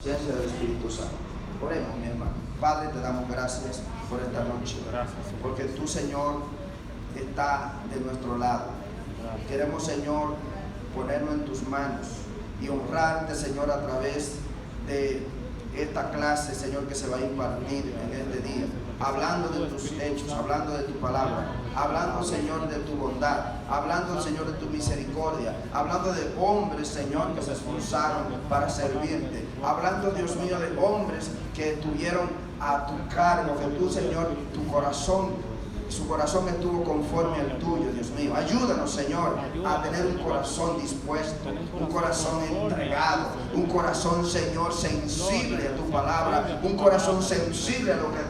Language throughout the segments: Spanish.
Presencia del Espíritu Santo. Oremos, mi hermano. Padre, te damos gracias por esta noche. Gracias, Porque tú, Señor, está de nuestro lado. Queremos, Señor, ponernos en tus manos y honrarte, Señor, a través de esta clase, Señor, que se va a impartir en este día. Hablando de tus hechos, hablando de tu palabra, hablando, Señor, de tu bondad, hablando, Señor, de tu misericordia, hablando de hombres, Señor, que se esforzaron para servirte, hablando, Dios mío, de hombres que tuvieron a tu cargo, que tú, Señor, su corazón estuvo conforme al tuyo, Dios mío. Ayúdanos, Señor, a tener un corazón dispuesto, un corazón entregado, un corazón, Señor, sensible a tu palabra, un corazón sensible a lo que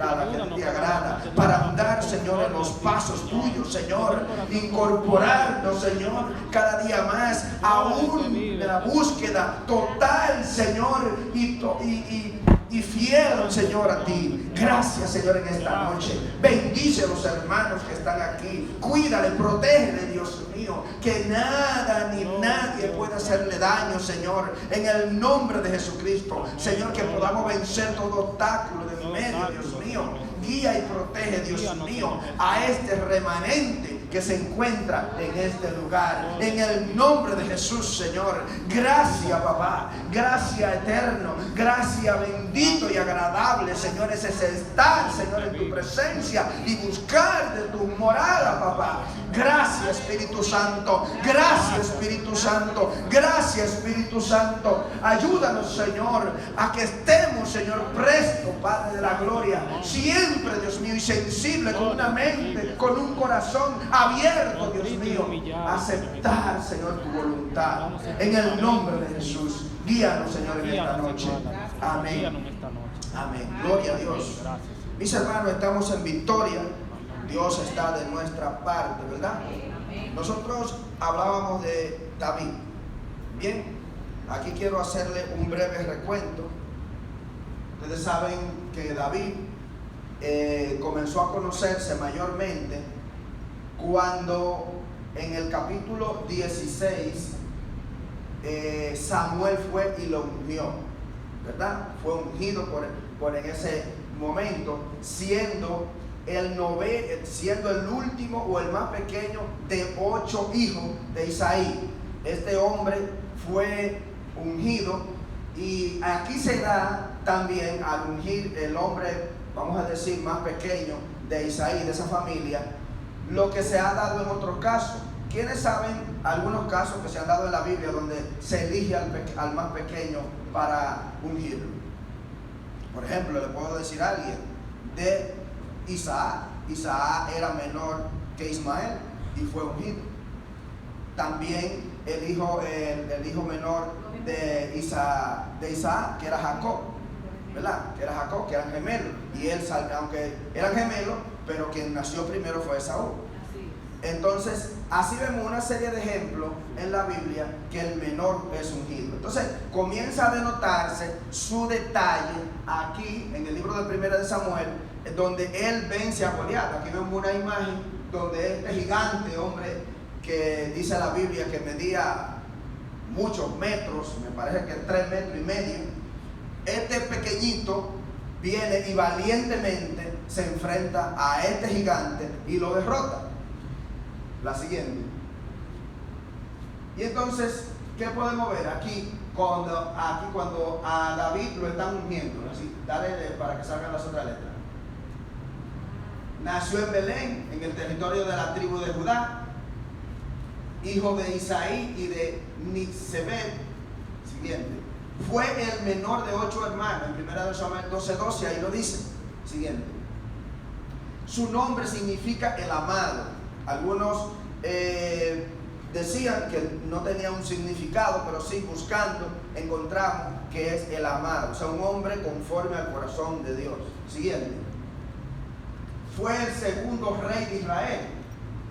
a la que te agrada, para andar, Señor, en los pasos tuyos, Señor, incorporarnos, Señor, cada día más a una búsqueda total, Señor, y fiel, Señor, a ti. Gracias, Señor, en esta noche. Bendice a los hermanos que están aquí. Cuídale, protégele, Dios mío. Que nada ni nadie pueda hacerle daño, Señor. En el nombre de Jesucristo, Señor, que podamos vencer todo obstáculo de medio, Dios mío. Guía y protege, Dios mío, a este remanente que se encuentra en este lugar. En el nombre de Jesús, Señor. Gracias, papá. Gracias, eterno. Gracias, bendito y agradable, Señor. Es estar, Señor, en tu presencia y buscar de tu morada, papá. Gracias, Espíritu Santo. Gracias, Espíritu Santo. Gracias, Espíritu Santo. Ayúdanos, Señor, a que estemos, Señor, presto, Padre de la gloria. Siempre, Dios mío, y sensible, con una mente, con un corazón abierto, Dios mío, a aceptar, Señor, tu voluntad. En el nombre de Jesús. Guíanos, Señor, en esta noche. Amén. Amén. Gloria a Dios. Mis hermanos, estamos en victoria. Dios está de nuestra parte, ¿verdad? Nosotros hablábamos de David. Bien, aquí quiero hacerle un breve recuento. Ustedes saben que David comenzó a conocerse mayormente cuando en el capítulo 16 Samuel fue y lo ungió, ¿verdad? Fue ungido por en ese momento, siendo el último o el más pequeño de 8 hijos de Isaí. Este hombre fue ungido, y aquí se da también, al ungir el hombre, vamos a decir, más pequeño de Isaí, de esa familia, lo que se ha dado en otros casos. ¿Quiénes saben algunos casos que se han dado en la Biblia donde se elige al más pequeño para ungirlo? Por ejemplo, le puedo decir a alguien de Isaac. Isaac era menor que Ismael y fue ungido. También el hijo menor de Isaac, que era Jacob, ¿verdad? Que era Jacob, que eran gemelos. Y él, aunque eran gemelos, pero quien nació primero fue Esaú. Entonces, así vemos una serie de ejemplos en la Biblia que el menor es ungido. Entonces, comienza a denotarse su detalle aquí en el libro de Primera de Samuel, donde él vence a Goliat. Aquí vemos una imagen donde este gigante, hombre, que dice la Biblia que medía muchos metros, me parece que 3,5 metros, este pequeñito viene y valientemente se enfrenta a este gigante y lo derrota. La siguiente. Y entonces, ¿qué podemos ver? Aquí cuando a David lo están ungiendo, así, dale para que salgan las otras letras. Nació en Belén, en el territorio de la tribu de Judá, hijo de Isaí y de Nisebet. Siguiente. Fue el menor de 8 hermanos. En 1 Samuel 12:12, ahí lo dice. Siguiente. Su nombre significa el amado. Algunos decían que no tenía un significado, pero sí, buscando encontramos que es el amado, o sea, un hombre conforme al corazón de Dios. Siguiente. Fue el segundo rey de Israel.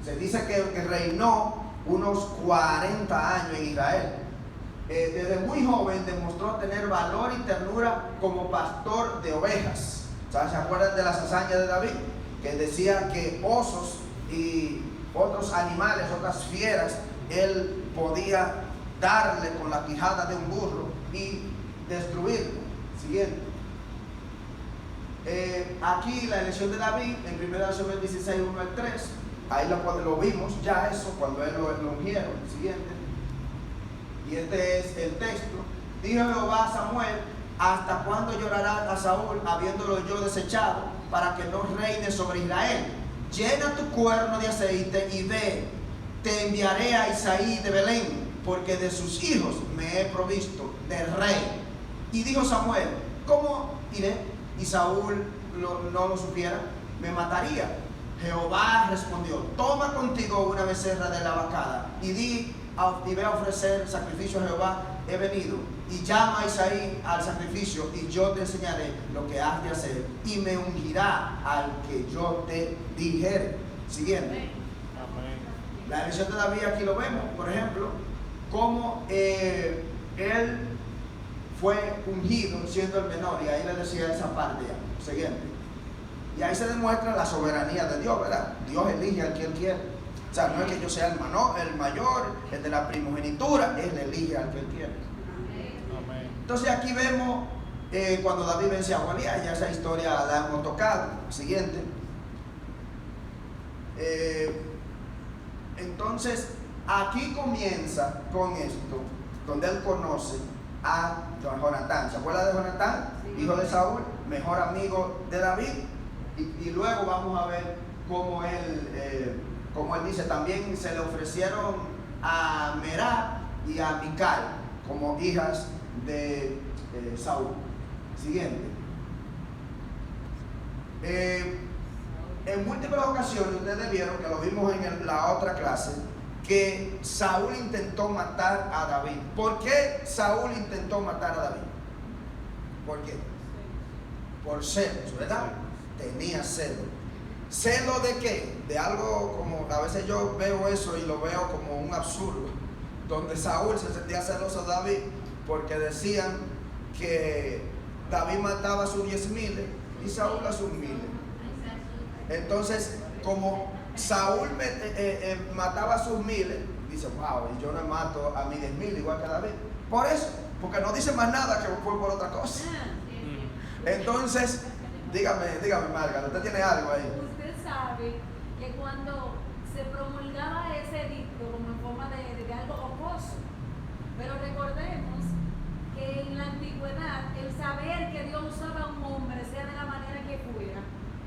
Se dice que reinó unos 40 años en Israel. Desde muy joven demostró tener valor y ternura como pastor de ovejas. ¿Se acuerdan de las hazañas de David? Que decía que osos y otros animales, otras fieras, él podía darle con la quijada de un burro y destruirlo. Siguiente. Aquí la elección de David, en 1 Samuel 16, 1 al 3, ahí lo vimos ya eso, cuando él lo ungieron. Siguiente. Y este es el texto. Dijo Jehová a Samuel: ¿hasta cuándo llorarás a Saúl, habiéndolo yo desechado, para que no reine sobre Israel? Llena tu cuerno de aceite y ve, te enviaré a Isaí de Belén, porque de sus hijos me he provisto de rey. Y dijo Samuel: ¿cómo iré? Y Saúl no lo supiera, me mataría. Jehová respondió: toma contigo una becerra de la vacada y ve a ofrecer sacrificio a Jehová. He venido. Y llama a Isaí al sacrificio, y yo te enseñaré lo que has de hacer, y me ungirá al que yo te dijere. Siguiente. La elección de David, aquí lo vemos, por ejemplo, cómo él fue ungido siendo el menor, y ahí le decía esa parte ya. Siguiente. Y ahí se demuestra la soberanía de Dios, ¿verdad? Dios elige al que Él quiere. O sea, no es que yo sea el mayor, el de la primogenitura, Él elige al que Él quiere. Entonces aquí vemos cuando David vence a Goliat, ya esa historia la hemos tocado. Siguiente. Entonces aquí comienza con esto, donde él conoce a Jonatán. ¿Se acuerda de Jonatán? Sí. Hijo de Saúl, mejor amigo de David. Y luego vamos a ver cómo él dice, también se le ofrecieron a Merab y a Mical como hijas de Saúl. Siguiente. En múltiples ocasiones ustedes vieron, que lo vimos en la otra clase, que Saúl intentó matar a David. ¿Por qué Saúl intentó matar a David? ¿Por qué? Por celos, ¿verdad? Tenía celo. ¿Celo de qué? De algo como, a veces yo veo eso y lo veo como un absurdo, donde Saúl se sentía celoso de David porque decían que David mataba a sus 10,000 y Saúl a sus 1,000. Entonces, como Saúl mataba a sus 1,000, dice: wow, y yo no mato a mis 10,000 igual que a David. Por eso, porque no dice más nada que fue por otra cosa. Entonces, dígame Marga, ¿usted tiene algo ahí? Usted sabe que cuando se promulgaba ese edicto como en forma de algo jocoso, pero recordemos que en la antigüedad el saber que Dios usaba a un hombre, sea de la manera que fuera,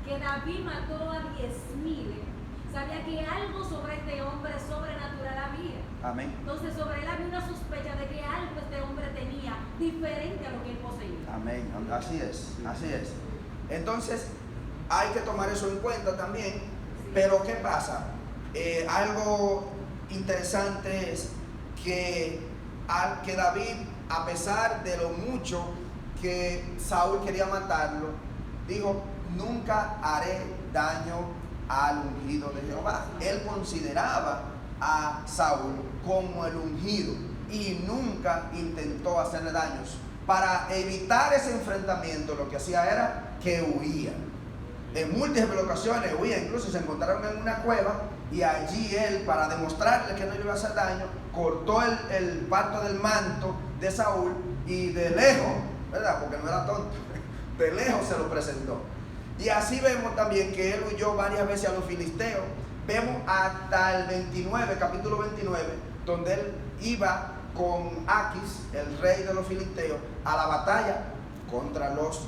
que David mató a 10,000, sabía que algo sobre este hombre sobrenatural había. Amén. Entonces sobre él había una sospecha de que algo este hombre tenía diferente a lo que él poseía. Amén. Así es. Entonces hay que tomar eso en cuenta también. Sí. Pero ¿qué pasa? Algo interesante es que David, a pesar de lo mucho que Saúl quería matarlo, dijo: nunca haré daño al ungido de Jehová. Él consideraba a Saúl como el ungido y nunca intentó hacerle daños. Para evitar ese enfrentamiento, lo que hacía era que huía. En múltiples ocasiones huía, incluso se encontraron en una cueva y allí él, para demostrarle que no le iba a hacer daño, cortó el parto del manto de Saúl y de lejos, ¿verdad? Porque no era tonto, de lejos se lo presentó. Y así vemos también que él huyó varias veces a los filisteos. Vemos hasta el 29, capítulo 29, donde él iba con Aquis, el rey de los filisteos, a la batalla contra los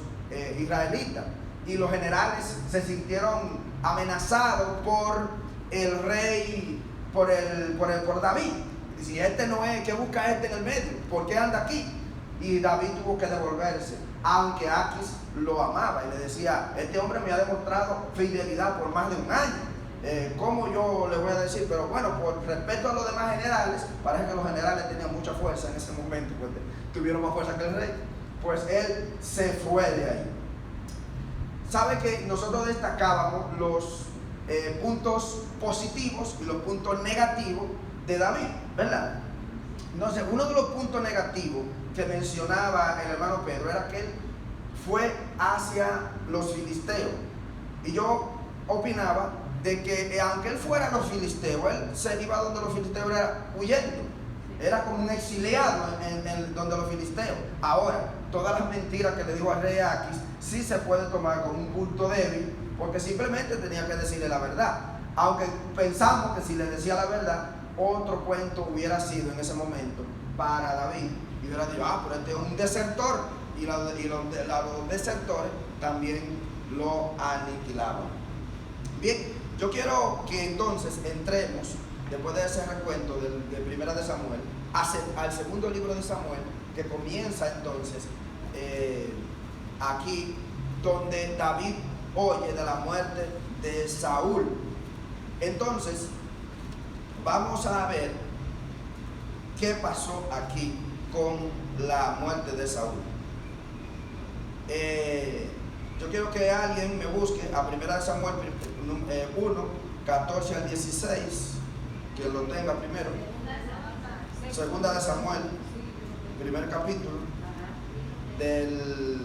israelitas. Y los generales se sintieron amenazados por el rey, por David. Y si este no es, ¿qué busca este en el medio? ¿Por qué anda aquí? Y David tuvo que devolverse, aunque Aquis lo amaba y le decía: este hombre me ha demostrado fidelidad por más de un año. ¿Cómo yo le voy a decir? Pero bueno, por respeto a los demás generales, parece que los generales tenían mucha fuerza en ese momento, pues tuvieron más fuerza que el rey. Pues él se fue de ahí. Sabe que nosotros destacábamos los puntos positivos y los puntos negativos de David, ¿verdad? Entonces, uno de los puntos negativos que mencionaba el hermano Pedro era que él fue hacia los filisteos. Y yo opinaba de que aunque él fuera a los filisteos, él se iba donde los filisteos, era huyendo. Era como un exiliado donde los filisteos. Ahora, todas las mentiras que le dijo al rey Aquis sí se puede tomar con un punto débil, porque simplemente tenía que decirle la verdad. Aunque pensamos que si le decía la verdad, otro cuento hubiera sido en ese momento para David. Y hubiera dicho, pero este es un desertor. Y los desertores también lo aniquilaban. Bien, yo quiero que entonces entremos, después de ese recuento de Primera de Samuel, al segundo libro de Samuel, que comienza entonces aquí, donde David oye de la muerte de Saúl. Entonces, vamos a ver qué pasó aquí con la muerte de Saúl. Yo quiero que alguien me busque a Primera de Samuel 1, 14 al 16, que lo tenga primero. Segunda de Samuel, primer capítulo, del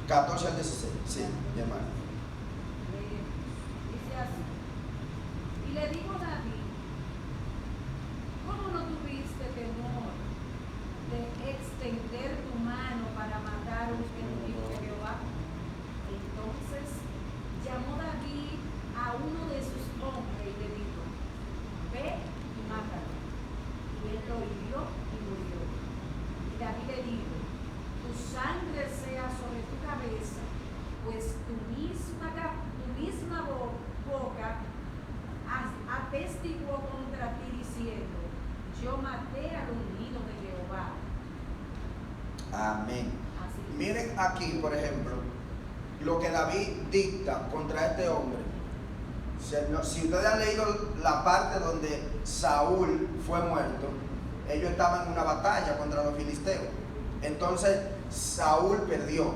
14 al 16. Sí, mi hermano. Dice así: y le dijo David, ¿cómo no tuviste temor de extender tu mano para matar a un enemigo de Jehová? Entonces llamó David a uno de sus hombres y le dijo, ve y mátalo. Y él lo hirió y murió. Y David le dijo, tu sangre sea sobre tu cabeza, pues tu misma boca atestiguó contra ti diciendo, yo maté al ungido de Jehová. Amén. Así. Miren aquí, por ejemplo, lo que David dicta contra este hombre. Si ustedes han leído la parte donde Saúl fue muerto, ellos estaban en una batalla contra los filisteos. Entonces Saúl perdió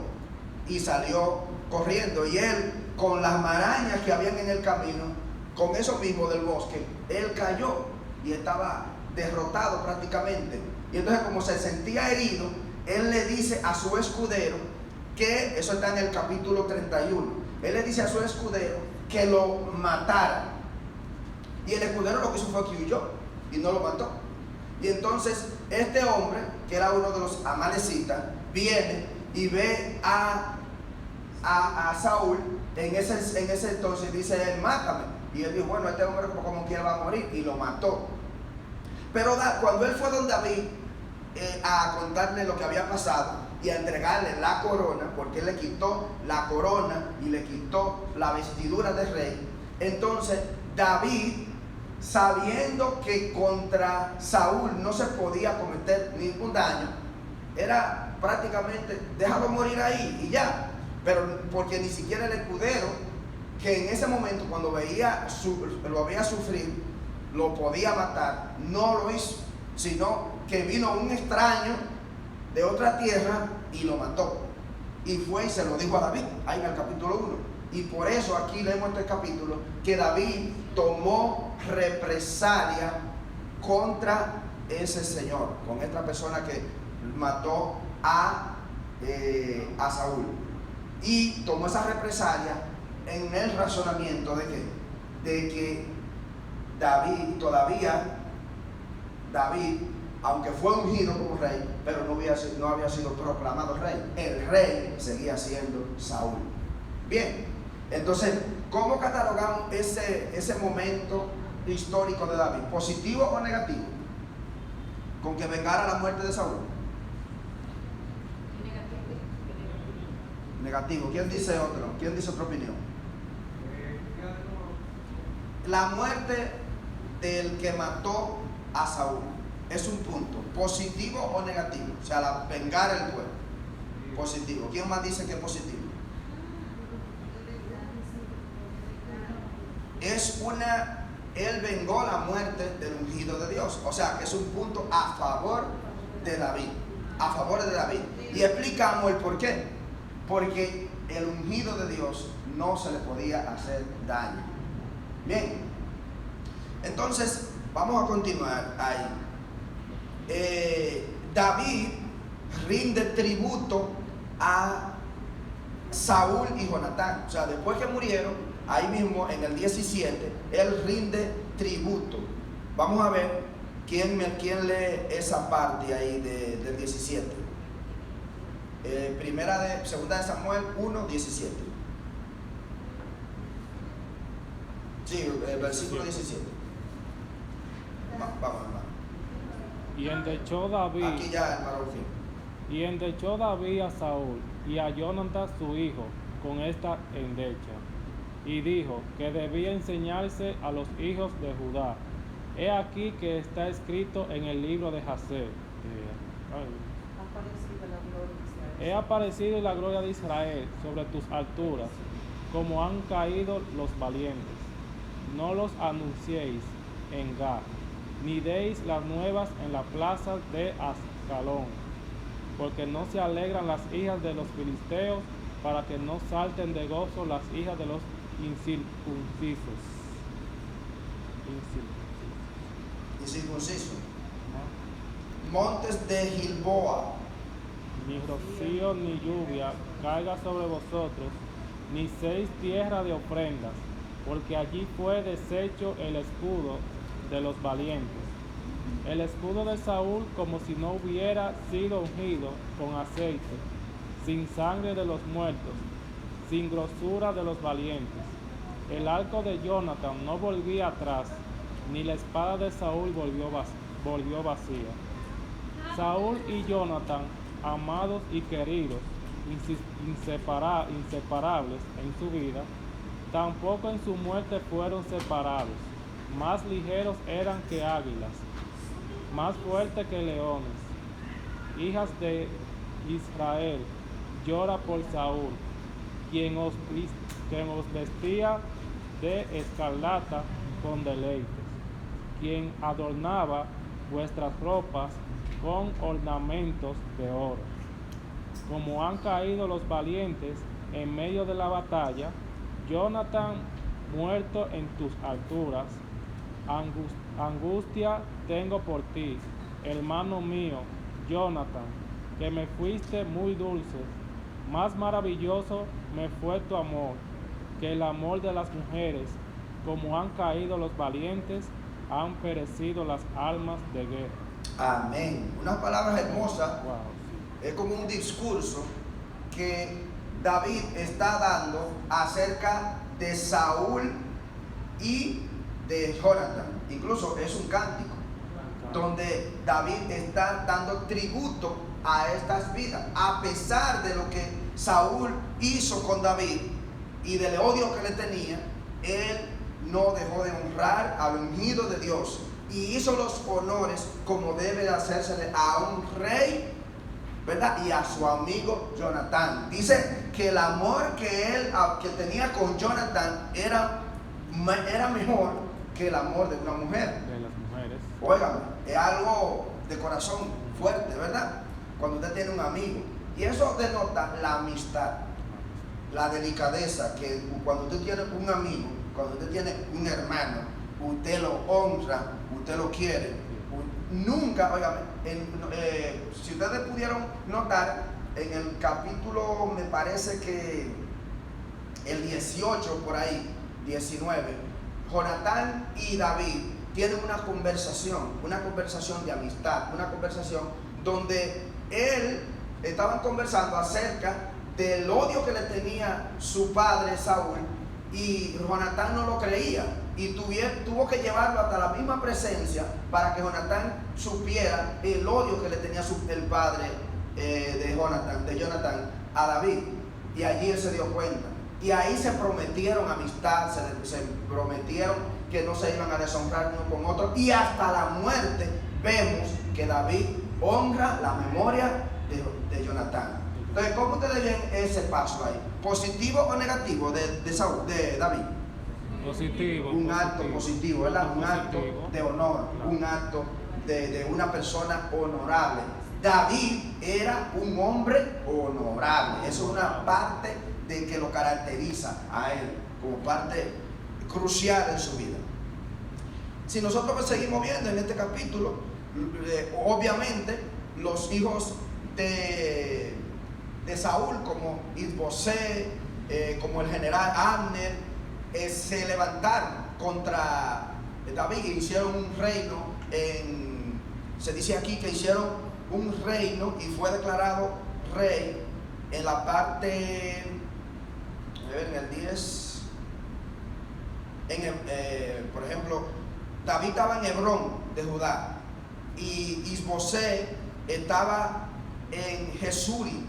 y salió corriendo, y él, con las marañas que habían en el camino, con eso mismo del bosque, él cayó y estaba derrotado prácticamente. Y entonces, como se sentía herido, él le dice a su escudero, que eso está en el capítulo 31, él le dice a su escudero que lo matara, y el escudero lo que hizo fue que huyó y no lo mató. Y entonces este hombre, que era uno de los amalecitas, viene y ve a Saúl en ese entonces, dice él, mátame. Y él dijo, bueno, este hombre como quiera va a morir, y lo mató. Pero cuando él fue donde David a contarle lo que había pasado y a entregarle la corona, porque él le quitó la corona y le quitó la vestidura de rey, entonces David, sabiendo que contra Saúl no se podía cometer ningún daño, era prácticamente déjalo morir ahí y ya. Pero porque ni siquiera el escudero, que en ese momento cuando lo veía sufrir, lo podía matar, no lo hizo, sino que vino un extraño de otra tierra y lo mató. Y fue y se lo dijo a David, ahí en el capítulo 1. Y por eso aquí leemos este capítulo, que David tomó represalia contra ese señor, con esta persona que mató a Saúl. Y tomó esa represalia en el razonamiento de que David, aunque fue ungido como rey, pero no había sido proclamado rey. El rey seguía siendo Saúl. Bien, entonces, ¿cómo catalogamos ese momento histórico de David? ¿Positivo o negativo? ¿Con que vengara la muerte de Saúl? Negativo. ¿Quién dice otro? ¿Quién dice otra opinión? La muerte del que mató a Saúl es un punto, ¿positivo o negativo? O sea, la vengar el pueblo. Positivo. ¿Quién más dice que es positivo? Él vengó la muerte del ungido de Dios. O sea, que es un punto a favor de David. A favor de David. Y explicamos el por qué. Porque el ungido de Dios no se le podía hacer daño. Bien. Entonces, vamos a continuar ahí. David rinde tributo a Saúl y Jonatán. O sea, después que murieron, ahí mismo en el 17, él rinde tributo. Vamos a ver quién lee esa parte ahí del 17. Segunda de Samuel 1:17. Sí, versículo 17. Vamos, hermano. Y endechó David. Aquí ya, hermano, al fin. Y endechó David a Saúl y a Jonatán su hijo con esta endecha. Y dijo que debía enseñarse a los hijos de Judá. He aquí que está escrito en el libro de Jasé. He aparecido la gloria de Israel sobre tus alturas, como han caído los valientes. No los anunciéis en Gad, ni deis las nuevas en la plaza de Ascalón, porque no se alegran las hijas de los filisteos, para que no salten de gozo las hijas de los incircuncisos. Incircunciso. Montes de Gilboa. Ni rocío ni lluvia caiga sobre vosotros, ni seis tierra de ofrendas, porque allí fue deshecho el escudo de los valientes. El escudo de Saúl, como si no hubiera sido ungido con aceite, sin sangre de los muertos, sin grosura de los valientes. El arco de Jonatán no volvía atrás, ni la espada de Saúl volvió vacía. Saúl y Jonatán, amados y queridos, inseparables en su vida, tampoco en su muerte fueron separados. Más ligeros eran que águilas, más fuertes que leones. Hijas de Israel, llora por Saúl, quien os vestía de escarlata con deleites, quien adornaba vuestras ropas con ornamentos de oro. Como han caído los valientes en medio de la batalla, Jonatán muerto en tus alturas, angustia tengo por ti, hermano mío, Jonatán, que me fuiste muy dulce, más maravilloso me fue tu amor que el amor de las mujeres. Como han caído los valientes, han perecido las almas de guerra. Amén. Unas palabras hermosas. Wow. Es como un discurso que David está dando acerca de Saúl y de Jonatán. Incluso es un cántico donde David está dando tributo a estas vidas, a pesar de lo que Saúl hizo con David y del odio que le tenía. Él no dejó de honrar al ungido de Dios y hizo los honores como debe de hacérsele a un rey, ¿verdad? Y a su amigo Jonatán. Dice que el amor que él tenía con Jonatán era mejor que el amor de una mujer. De las mujeres. Óigame, es algo de corazón fuerte, ¿verdad? Cuando usted tiene un amigo. Y eso denota la amistad, la delicadeza, que cuando usted tiene un amigo, cuando usted tiene un hermano, usted lo honra, usted lo quiere. Nunca, óigame, si ustedes pudieron notar, en el capítulo, me parece que el 18 por ahí, 19, Jonatán y David tienen una conversación de amistad, una conversación donde estaban conversando acerca del odio que le tenía su padre Saúl, y Jonatán no lo creía y tuvo que llevarlo hasta la misma presencia para que Jonatán supiera el odio que le tenía el padre de Jonatán a David, y allí él se dio cuenta. Y ahí se prometieron amistad, se prometieron que no se iban a deshonrar uno con otro, y hasta la muerte vemos que David honra la memoria de Jonatán. Entonces, ¿cómo ustedes ven ese paso ahí? ¿Positivo o negativo de David? Positivo. Un acto positivo, ¿verdad? Un acto de honor, Claro. Un acto de una persona honorable. David era un hombre honorable. Eso es una parte de que lo caracteriza a él como parte crucial en su vida. Si nosotros seguimos viendo en este capítulo, obviamente los hijos de Saúl, como Isbosé, como el general Abner, se levantaron contra David e hicieron un reino. Se dice aquí que hicieron un reino y fue declarado rey en la parte, a ver, en el 10, por ejemplo, David estaba en Hebrón de Judá y Isboset estaba en Jesuri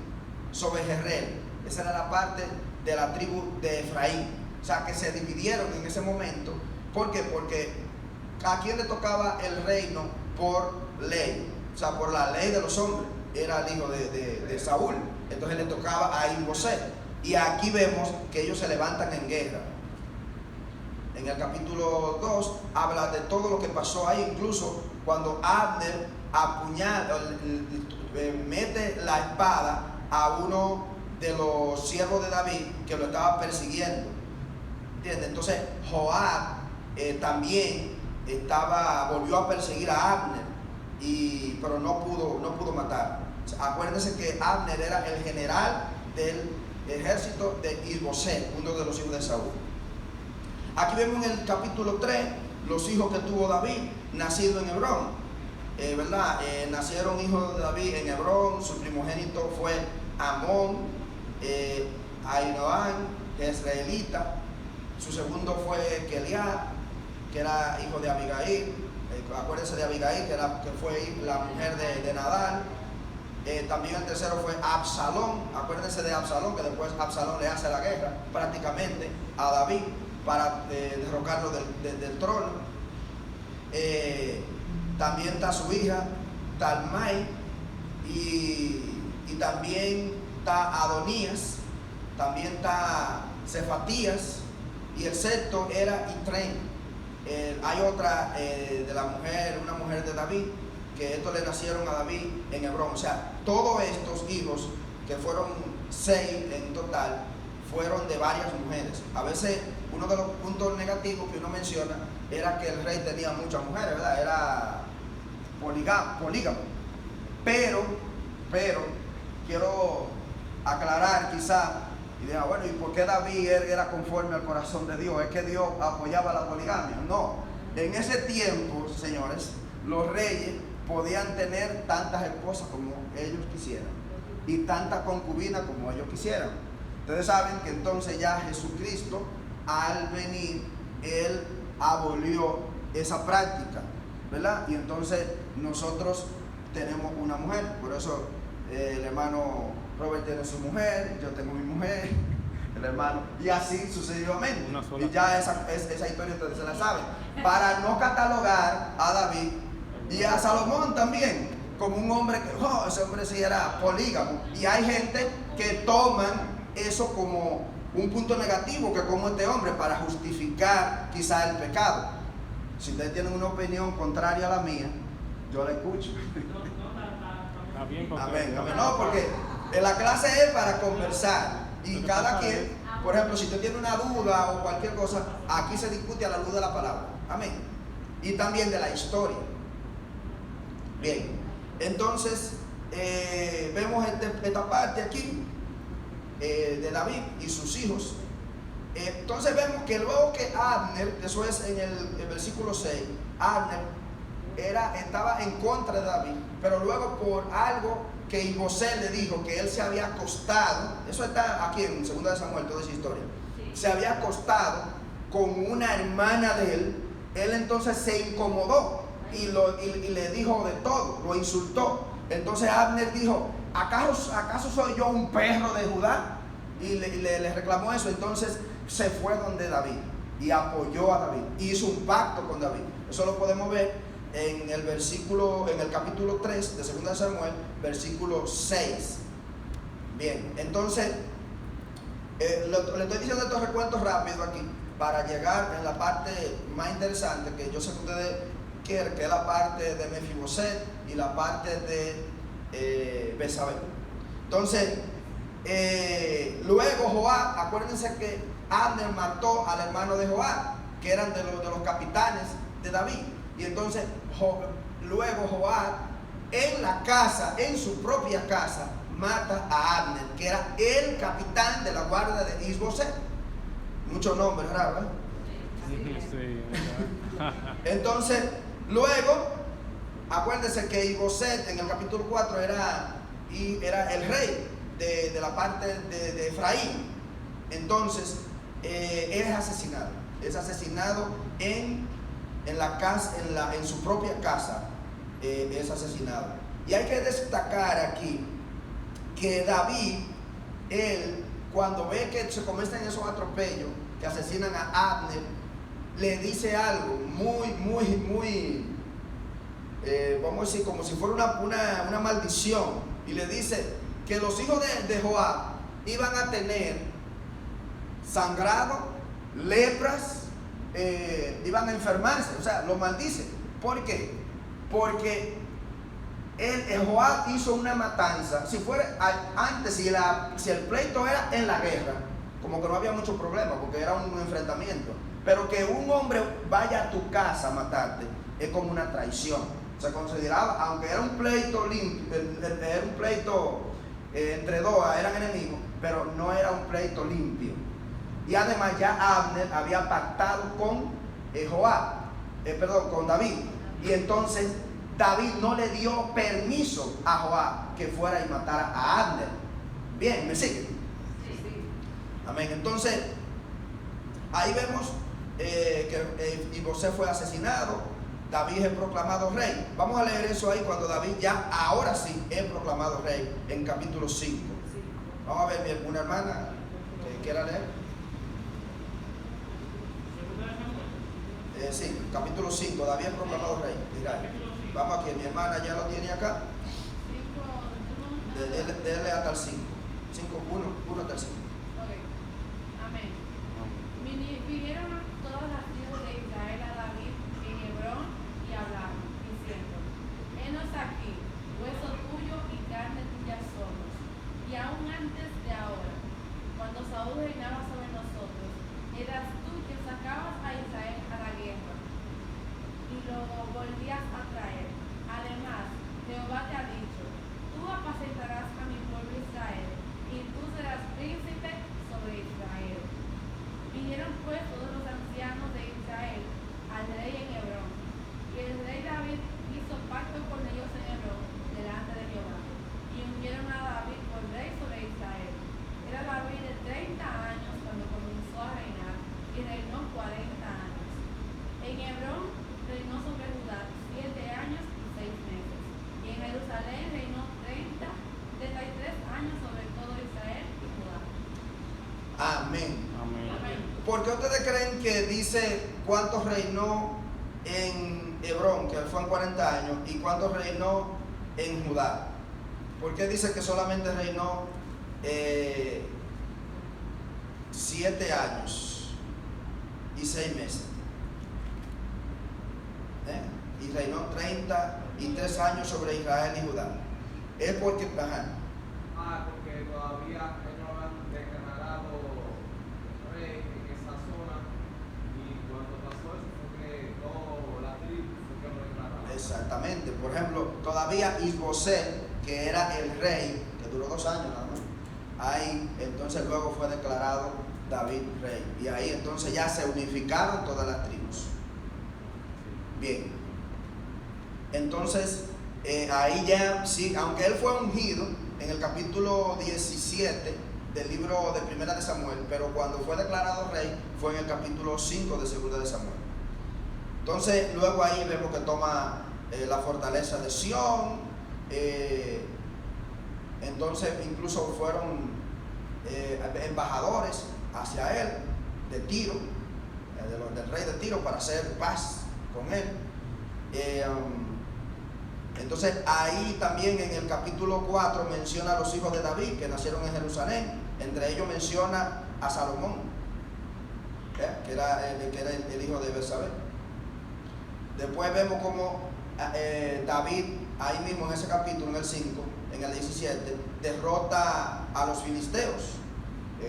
sobre Jezreel. Esa era la parte de la tribu de Efraín. O sea, que se dividieron en ese momento. ¿Por qué? Porque a quien le tocaba el reino por ley, o sea, por la ley de los hombres, era el hijo de Saúl. Entonces le tocaba a Isboset. Y aquí vemos que ellos se levantan en guerra. En el capítulo 2 habla de todo lo que pasó ahí, incluso cuando Abner mete la espada a uno de los siervos de David que lo estaba persiguiendo. ¿Entiendes? Entonces Joab también volvió a perseguir a Abner, pero no pudo matar. O sea, acuérdense que Abner era el general del ejército de Isboset, uno de los hijos de Saúl. Aquí vemos en el capítulo 3 los hijos que tuvo David, nacido en Hebrón. ¿Verdad? Nacieron hijos de David en Hebrón. Su primogénito fue Amón, Ahinoam, Jezreelita. Su segundo fue Keliat, que era hijo de Abigail. Acuérdense de Abigail, que fue la mujer de Nadal. También el tercero fue Absalón. Acuérdense de Absalón, que después Absalón le hace la guerra prácticamente a David para derrocarlo del trono. También está su hija Talmai, y también está Adonías, también está Cefatías, y el sexto era Itrén. Hay otra de una mujer de David, que estos le nacieron a David en Hebrón. O sea, todos estos hijos, que fueron 6 en total, fueron de varias mujeres. A veces uno de los puntos negativos que uno menciona era que el rey tenía muchas mujeres, ¿verdad? Era polígamo. Pero quiero aclarar quizá, y diga, bueno, ¿y por qué David era conforme al corazón de Dios? ¿Es que Dios apoyaba la poligamia? No. En ese tiempo, señores, los reyes podían tener tantas esposas como ellos quisieran y tantas concubinas como ellos quisieran. Ustedes saben que entonces ya Jesucristo, al venir, Él abolió esa práctica, ¿verdad? Y entonces nosotros tenemos una mujer. Por eso el hermano Robert tiene su mujer, yo tengo mi mujer, el hermano, y así sucesivamente. Y ya esa historia ustedes se la saben. Para no catalogar a David y a Salomón también como un hombre que, ese hombre sí era polígamo. Y hay gente que toman eso como un punto negativo, que como este hombre, para justificar quizá el pecado. Si ustedes tienen una opinión contraria a la mía, yo la escucho. Amén. No, porque la clase es para conversar, y cada quien, por ejemplo, si usted tiene una duda o cualquier cosa, aquí se discute a la luz de la palabra. Amén. Y también de la historia. Bien, entonces vemos esta parte aquí de David y sus hijos. Entonces vemos que luego que Abner, eso es en el versículo 6, Abner estaba en contra de David, pero luego por algo que Isboset le dijo, que él se había acostado, eso está aquí en 2 de Samuel, toda esa historia, se había acostado con una hermana de él entonces se incomodó y le dijo de todo, lo insultó. Entonces Abner dijo, ¿acaso soy yo un perro de Judá? Y le reclamó eso. Entonces se fue donde David y apoyó a David, hizo un pacto con David. Eso lo podemos ver en el capítulo 3 de 2 de Samuel, versículo 6. Bien, entonces le estoy diciendo estos recuentos rápidos aquí para llegar en la parte más interesante, que yo sé que ustedes quieren, que es la parte de Mefiboset y la parte de Betsabé. Entonces, luego Joab, acuérdense que Abner mató al hermano de Joab, que eran de los capitanes de David. Y entonces luego Joab en su propia casa, mata a Abner, que era el capitán de la guardia de Isboset. Muchos nombres raros, ¿verdad? Sí. Entonces, luego, acuérdense que Isboset en el capítulo 4 era el rey. de la parte de Efraín. Entonces, es asesinado. Es asesinado en la casa, en su propia casa. Es asesinado. Y hay que destacar aquí que David, él, cuando ve que se cometen esos atropellos, que asesinan a Abner, le dice algo muy, vamos a decir, como si fuera una maldición. Y le dice que los hijos de Joab iban a tener sangrado, lepras, iban a enfermarse. O sea, lo maldice. ¿Por qué? Porque Joab hizo una matanza. Si fuera antes, si el pleito era en la guerra, como que no había mucho problema, porque era un enfrentamiento. Pero que un hombre vaya a tu casa a matarte es como una traición. Se consideraba, aunque era un pleito limpio, era un pleito entre dos, eran enemigos, pero no era un pleito limpio. Y además ya Abner había pactado con con David. Y entonces David no le dio permiso a Joab que fuera y matara a Abner. Bien, ¿me sigue? Sí. Amén. Entonces, ahí vemos que Isbosé fue asesinado. David es proclamado rey. Vamos a leer eso ahí cuando David ya, ahora sí, es proclamado rey en capítulo 5. Vamos a ver, una hermana que quiera leer. Sí, capítulo 5, David es proclamado rey. Israel. Vamos aquí, mi hermana ya lo tiene acá. Dele hasta el 5. 1 hasta el 5. Amén. Vinieron todas las tribus de Israel a David en Hebrón y hablaron, diciendo: Henos aquí, hueso tuyo y carne tuya somos. Y aún antes de ahora, cuando Saúl reinaba sobre nosotros, eras tú quien sacabas a Israel a la guerra y lo volvías a traer. Además, Jehová te ha dicho: tú apacentarás a mi pueblo Israel, y tú serás príncipe sobre Israel. Vinieron pues todos los ancianos de Israel al rey en Hebrón, y el rey David hizo pacto con ellos en Hebrón delante de Jehová, y ungieron a David por rey sobre Israel. Era David de 30 años cuando comenzó a reinar, y reinó 40 años. En Hebrón reinó sobre Judá 7 años y 6 meses, y en Jerusalén reinó 33 años sobre todo Israel y Judá. Amén. Amén. ¿Por qué ustedes creen que dice cuántos reinó en Hebrón, que fueron 40 años, y cuántos reinó en Judá? ¿Por qué dice que solamente reinó 7 años y 6 meses? Y reinó 33 años sobre Israel y Judá. Es porque, porque todavía ellos no han declarado rey en esa zona, y cuando pasó eso fue que toda la tribu fue que lo declararon. exactamente. Por ejemplo, todavía Isbosé, que era el rey, que duró 2 años nada más, ahí entonces luego fue declarado David rey. Y ahí entonces ya se unificaron todas las tribus. Bien. Entonces, ahí ya, sí, aunque él fue ungido en el capítulo 17 del libro de Primera de Samuel, pero cuando fue declarado rey fue en el capítulo 5 de Segunda de Samuel. Entonces, luego ahí vemos que toma la fortaleza de Sión. Entonces, incluso fueron embajadores hacia él, de Tiro, del rey de Tiro, para hacer paz con él. Entonces ahí también en el capítulo 4 menciona a los hijos de David que nacieron en Jerusalén. Entre ellos menciona a Salomón, que era el hijo de Betsabé. Después vemos como David, ahí mismo en ese capítulo, en el 5, en el 17, derrota a los filisteos,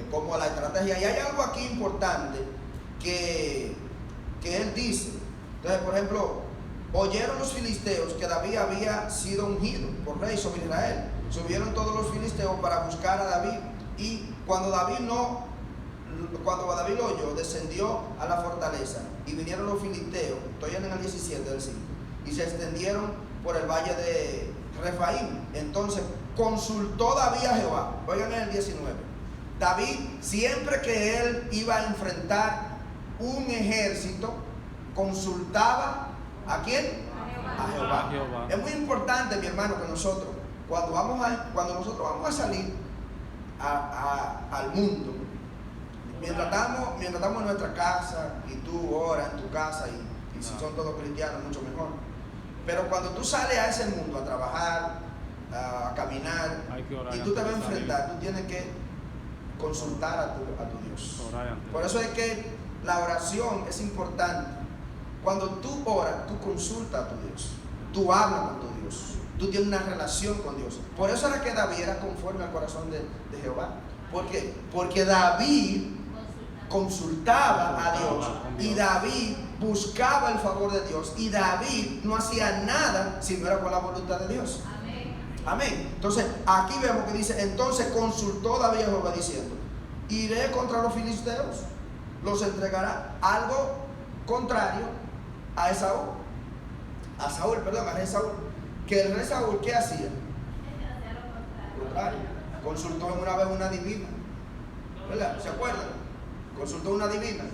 como la estrategia. Y hay algo aquí importante que él dice. Entonces, por ejemplo, oyeron los filisteos que David había sido ungido por rey sobre Israel. Subieron todos los filisteos para buscar a David, y cuando David lo oyó, descendió a la fortaleza, y vinieron los filisteos, estoy en el 17 del 5, y se extendieron por el valle de Refaim. Entonces consultó David a Jehová. Oigan en el 19. David, siempre que él iba a enfrentar un ejército, consultaba ¿a quién? A Jehová. A Jehová. Es muy importante, mi hermano, que nosotros, cuando nosotros vamos a salir al mundo, mientras estamos en nuestra casa, y tú oras en tu casa, y si son todos cristianos, mucho mejor. Pero cuando tú sales a ese mundo a trabajar, a caminar, y tú te vas a enfrentar, tú tienes que consultar a tu Dios. Por eso es que la oración es importante. Cuando tú oras, tú consultas a tu Dios, tú hablas con tu Dios, tú tienes una relación con Dios. Por eso era que David era conforme al corazón de Jehová. ¿Por qué? Porque David consultaba a Dios, y David buscaba el favor de Dios, y David no hacía nada si no era con la voluntad de Dios. Amén. Entonces aquí vemos que dice: entonces consultó David a Jehová diciendo: iré contra los filisteos, los entregará. Algo contrario a Esaú, al rey Saúl. Que el rey Saúl, ¿qué hacía? Contrario. Consultó una vez una divina, ¿verdad? ¿Se acuerdan? Consultó una divina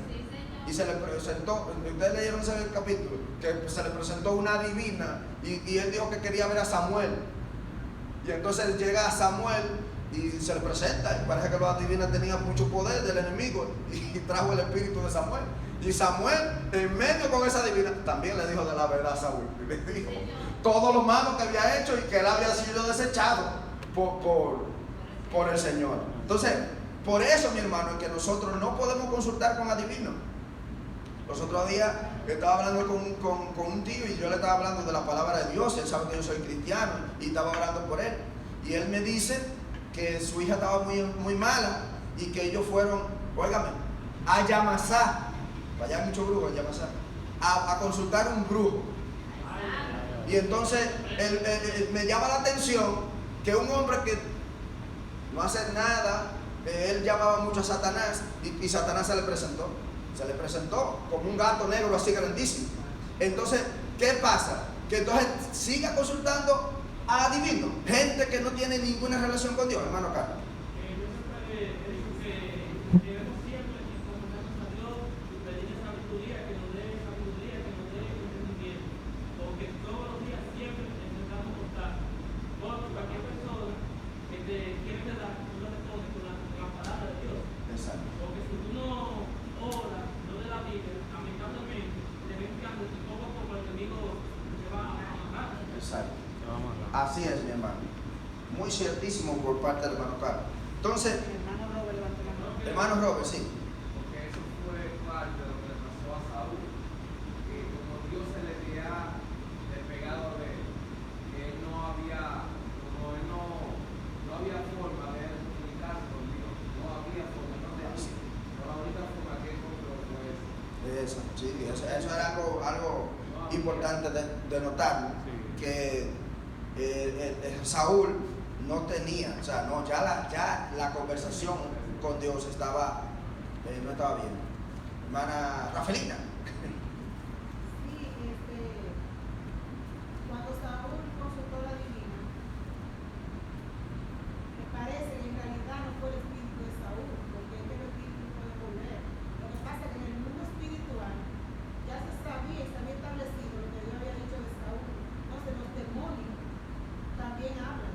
y se le presentó. Ustedes leyeron ese capítulo, que se le presentó una divina, y él dijo que quería ver a Samuel. Y entonces llega a Samuel y se le presenta, y parece que la divina tenía mucho poder del enemigo, y trajo el espíritu de Samuel. Y Samuel, en medio con esa divina, también le dijo de la verdad a Saúl. Y le dijo todo lo malo que había hecho, y que él había sido desechado por el Señor. Entonces, por eso, mi hermano, es que nosotros no podemos consultar con adivinos. Los otros días estaba hablando con un tío, y yo le estaba hablando de la palabra de Dios. Él sabe que yo soy cristiano, y estaba orando por él. Y él me dice que su hija estaba muy, muy mala, y que ellos fueron, óigame, a Yamasá. Allá hay muchos brujos en Yamasá. A consultar un brujo. Y entonces me llama la atención que un hombre que no hace nada, él llamaba mucho a Satanás, y Satanás se le presentó como un gato negro así grandísimo. Entonces, ¿qué pasa? Que entonces siga consultando a adivinos, gente que no tiene ninguna relación con Dios, hermano Carlos. Así es, mi hermano. Muy ciertísimo por parte del hermano Carlos. Entonces, hermano Robert, sí. Porque eso fue parte de lo que le pasó a Saúl, que como Dios se le había despegado de él, que él no había forma de comunicarse con Dios, no había forma, no tenía. Pero la única forma que él encontró fue eso. Eso era algo importante de notar, que Saúl no tenía, o sea, no, ya la conversación con Dios no estaba bien. Hermana Rafaelina. Sí, cuando Saúl consultó a la divina, me parece que en realidad no fue el espíritu de Saúl, porque es que el espíritu puede volver. Lo que pasa es que en el mundo espiritual ya se sabía establecido lo que Dios había dicho de Saúl. Entonces los demonios también hablan.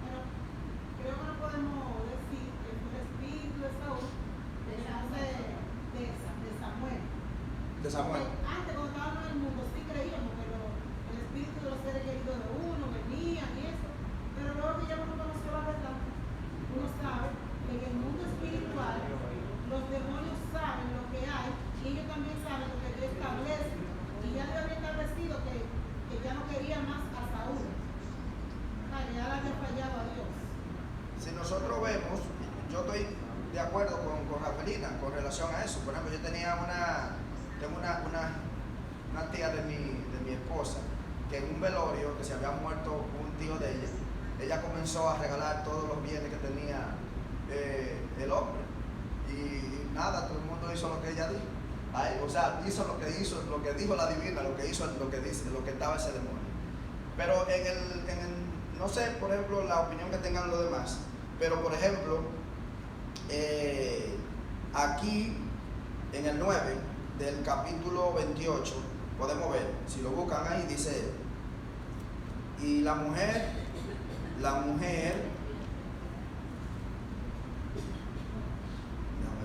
Pero creo que no podemos decir que fue el espíritu de Saúl, de Samuel. De Samuel. Antes, cuando estábamos en el mundo, sí creíamos que el espíritu de los seres queridos de uno venían y eso. Pero luego que ya uno conoció la verdad, uno sabe que en el mundo espiritual los demonios saben lo que hay, y ellos también saben lo que Dios establece. Y ya Dios había establecido que ya no quería más a Saúl. Que ya le había fallado a Dios. Si nosotros vemos, yo estoy de acuerdo con Rafaelina con relación a eso. Por ejemplo, yo tengo una tía de mi esposa, que en un velorio que se había muerto un tío de ella comenzó a regalar todos los bienes que tenía el hombre, y nada, todo el mundo hizo lo que ella dijo. O sea, hizo lo que dijo la divina, lo que estaba ese demonio. Pero en no sé, por ejemplo, la opinión que tengan los demás, pero por ejemplo, aquí en el 9 del capítulo 28, podemos ver, si lo buscan ahí, dice, y la mujer, déjame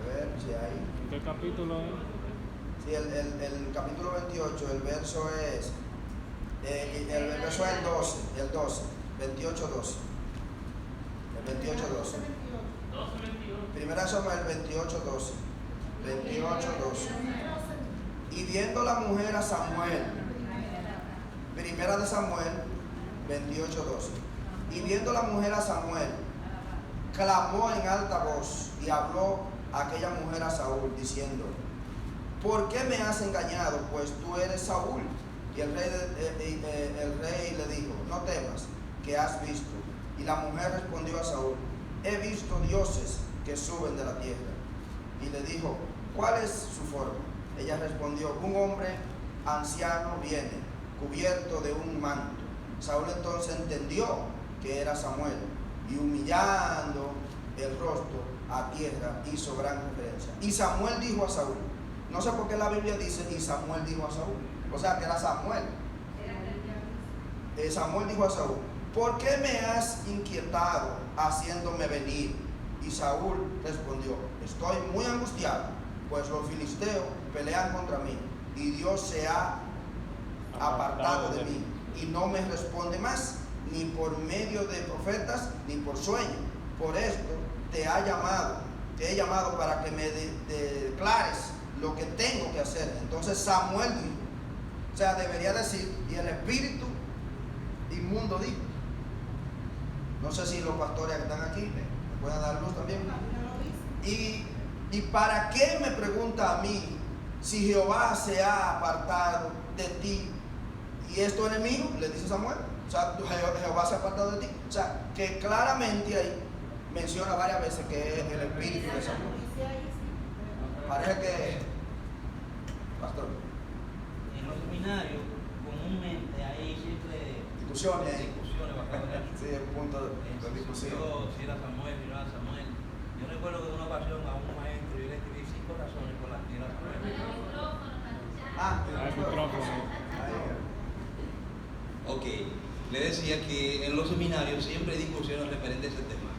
ver si hay. ¿En qué capítulo es? Sí, el capítulo 28, el verso es, el verso es el 12, 28, 12. El 28, 12. Primera Samuel 28, 12. 28, 12. Y viendo la mujer a Samuel, Primera de Samuel 28, 12. Y viendo la mujer a Samuel, clamó en alta voz y habló aquella mujer a Saúl diciendo: ¿por qué me has engañado? Pues tú eres Saúl. Y el rey le dijo: no temas, ¿qué has visto? Y la mujer respondió a Saúl: he visto dioses que suben de la tierra. Y le dijo: ¿cuál es su forma? Ella respondió: un hombre anciano viene, cubierto de un manto. Saúl entonces entendió que era Samuel, y humillando el rostro a tierra hizo gran reverencia. Y Samuel dijo a Saúl, no sé por qué la Biblia dice y Samuel dijo a Saúl, o sea que era Samuel. Samuel dijo a Saúl: ¿por qué me has inquietado haciéndome venir? Y Saúl respondió: estoy muy angustiado, pues los filisteos pelean contra mí, y Dios se ha apartado de mí, y no me responde más, ni por medio de profetas, ni por sueño. Por esto te he llamado para que me declares lo que tengo que hacer. Entonces Samuel dijo, o sea, debería decir, y el espíritu inmundo dijo. No sé si los pastores que están aquí me pueden dar luz también. ¿Y para qué me pregunta a mí si Jehová se ha apartado de ti y es tu enemigo? Le dice Samuel. O sea, Jehová se ha apartado de ti. O sea, que claramente ahí menciona varias veces que es el espíritu de Samuel. Parece que, pastor, en los seminarios comúnmente hay siempre discusiones. basadas Sí, el punto de discusión. si era Samuel, si no era Samuel. Yo recuerdo que en una ocasión a un maestro yo le escribí 5 razones por las que era Samuel. El micrófono. Ok, le decía que en los seminarios siempre hay discusiones referentes a ese tema.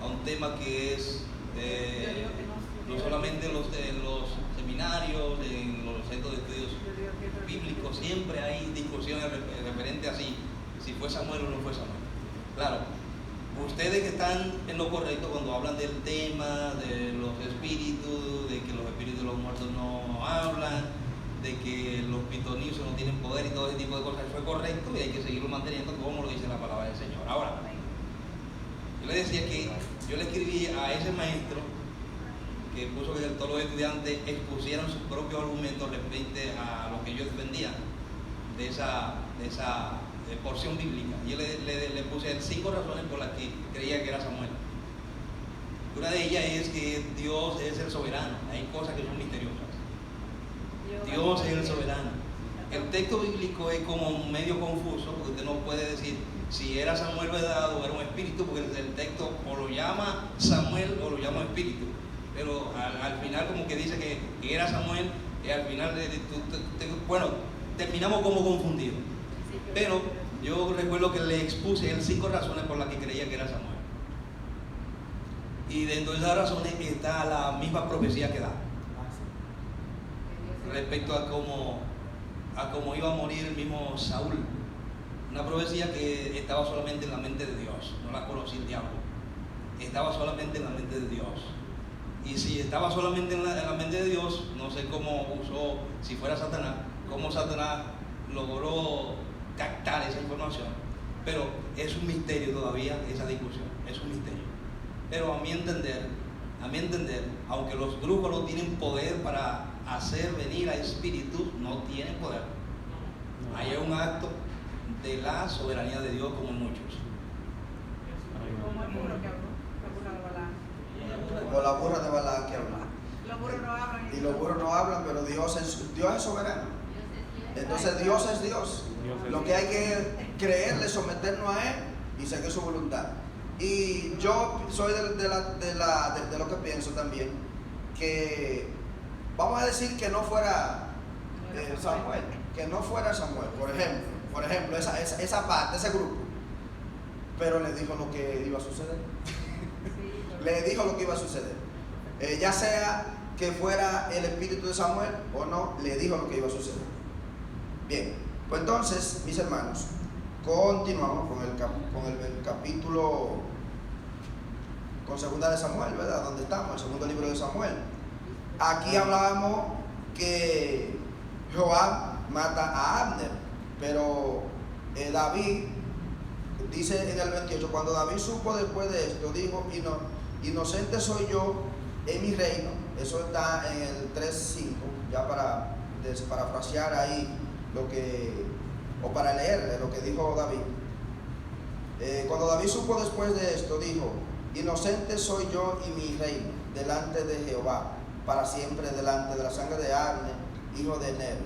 A un tema que es no solamente en los seminarios, en los centros de estudios bíblicos, siempre hay discusiones referentes a si fue Samuel o no fue Samuel. Claro, ustedes que están en lo correcto cuando hablan del tema de los espíritus, de que los espíritus de los muertos no hablan, de que los pitonios no tienen poder y todo ese tipo de cosas, fue correcto y hay que seguirlo manteniendo como lo dice la palabra del Señor. Ahora, yo le decía que yo le escribí a ese maestro que puso que todos los estudiantes expusieran sus propios argumentos referente a lo que yo defendía de esa porción bíblica. Y yo le puse 5 razones por las que creía que era Samuel. Una de ellas es que Dios es el soberano. Hay cosas que son misteriosas. Dios es el soberano. El texto bíblico es como medio confuso porque usted no puede decir si era Samuel verdad o era un espíritu, porque el texto o lo llama Samuel o lo llama espíritu. Pero al final como que dice que era Samuel y al final bueno, terminamos como confundidos. Pero yo recuerdo que le expuse 5 razones por las que creía que era Samuel. Y dentro de esas razones está la misma profecía que da respecto a cómo iba a morir el mismo Saúl. Una profecía que estaba solamente en la mente de Dios, no la conocía el diablo. Estaba solamente en la mente de Dios. Y si estaba solamente en la mente de Dios, no sé cómo usó, si fuera Satanás, cómo Satanás logró captar esa información. Pero es un misterio todavía esa discusión, es un misterio. Pero a mi entender, aunque los grupos no tienen poder para hacer venir a espíritus, no tienen poder. Ahí hay un acto de la soberanía de Dios como muchos. Como la burra de Balaam que habla. Los burros no hablan. Y los burros no hablan, pero Dios es soberano. Entonces Dios es Dios. Lo que hay que creerle, someternos a Él y seguir su voluntad. Y yo soy de lo que pienso también, que vamos a decir que no fuera Samuel, que no fuera Samuel, por ejemplo, esa parte, ese grupo, pero le dijo lo que iba a suceder. Le dijo lo que iba a suceder. Ya sea que fuera el espíritu de Samuel o no, le dijo lo que iba a suceder. Bien, pues entonces, mis hermanos, continuamos con el capítulo, con segunda de Samuel, ¿verdad? Donde estamos, el segundo libro de Samuel. Aquí hablábamos que Joab mata a Abner, pero David dice en el 28, cuando David supo después de esto, dijo, inocente soy yo en mi reino. Eso está en el 3:5, ya para parafrasear ahí para leerle lo que dijo David. Cuando David supo después de esto, dijo, inocente soy yo y mi reino delante de Jehová, para siempre delante de la sangre de Abner, hijo de Ner.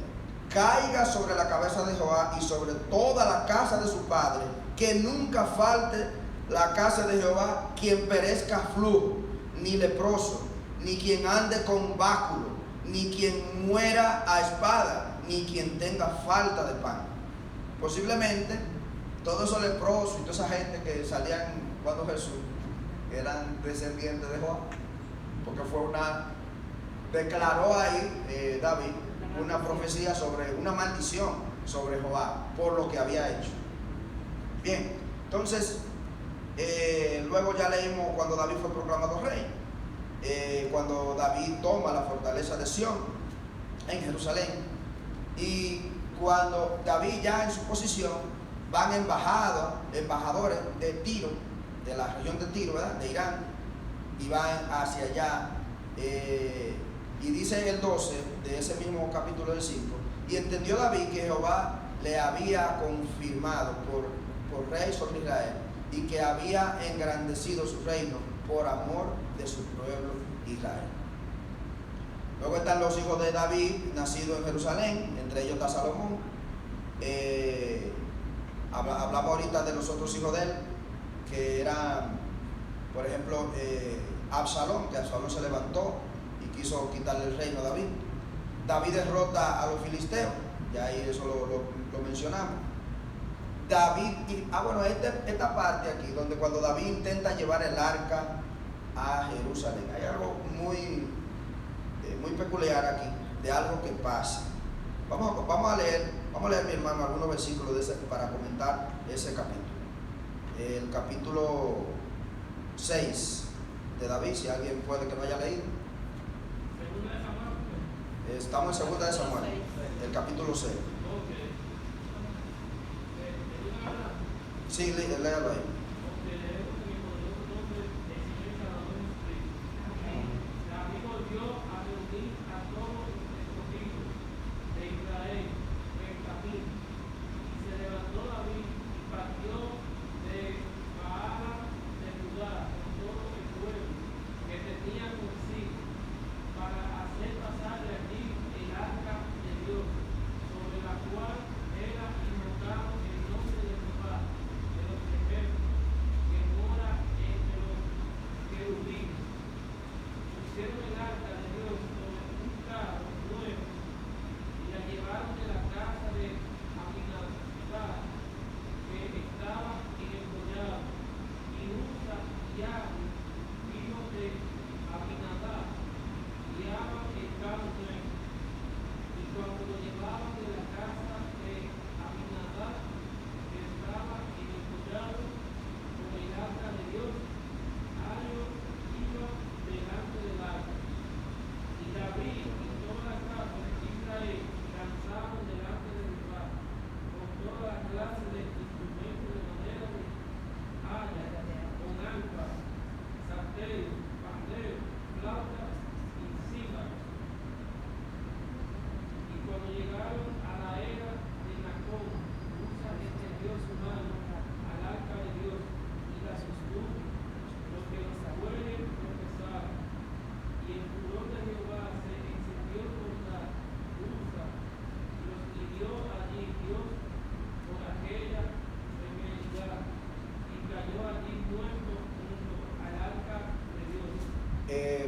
Caiga sobre la cabeza de Jehová y sobre toda la casa de su padre, que nunca falte la casa de Jehová quien perezca flujo, ni leproso, ni quien ande con báculo, ni quien muera a espada, ni quien tenga falta de pan. Posiblemente todos esos leprosos y toda esa gente que salían cuando Jesús eran descendientes de Joab, porque declaró ahí David una profecía sobre una maldición sobre Joab por lo que había hecho. Bien, entonces luego ya leímos cuando David fue proclamado rey, cuando David toma la fortaleza de Sión en Jerusalén, y cuando David ya en su posición van embajadores de Tiro, de la región de Tiro, ¿verdad? De Irán, y van hacia allá, y dice en el 12 de ese mismo capítulo del 5, y entendió David que Jehová le había confirmado por rey sobre Israel, y que había engrandecido su reino por amor de su pueblo Israel. Luego están los hijos de David, nacidos en Jerusalén, entre ellos está Salomón. Hablamos ahorita de los otros hijos de él, que eran, por ejemplo, Absalón, que Absalón se levantó y quiso quitarle el reino a David. David derrota a los filisteos, ya ahí eso lo mencionamos. Esta parte aquí, donde cuando David intenta llevar el arca a Jerusalén, hay algo muy peculiar aquí, de algo que pasa. Vamos a leer, mi hermano, algunos versículos para comentar ese capítulo. El capítulo 6 de David, si alguien puede que no haya leído. Estamos en segunda de Samuel, el capítulo 6. Sí, léalo ahí.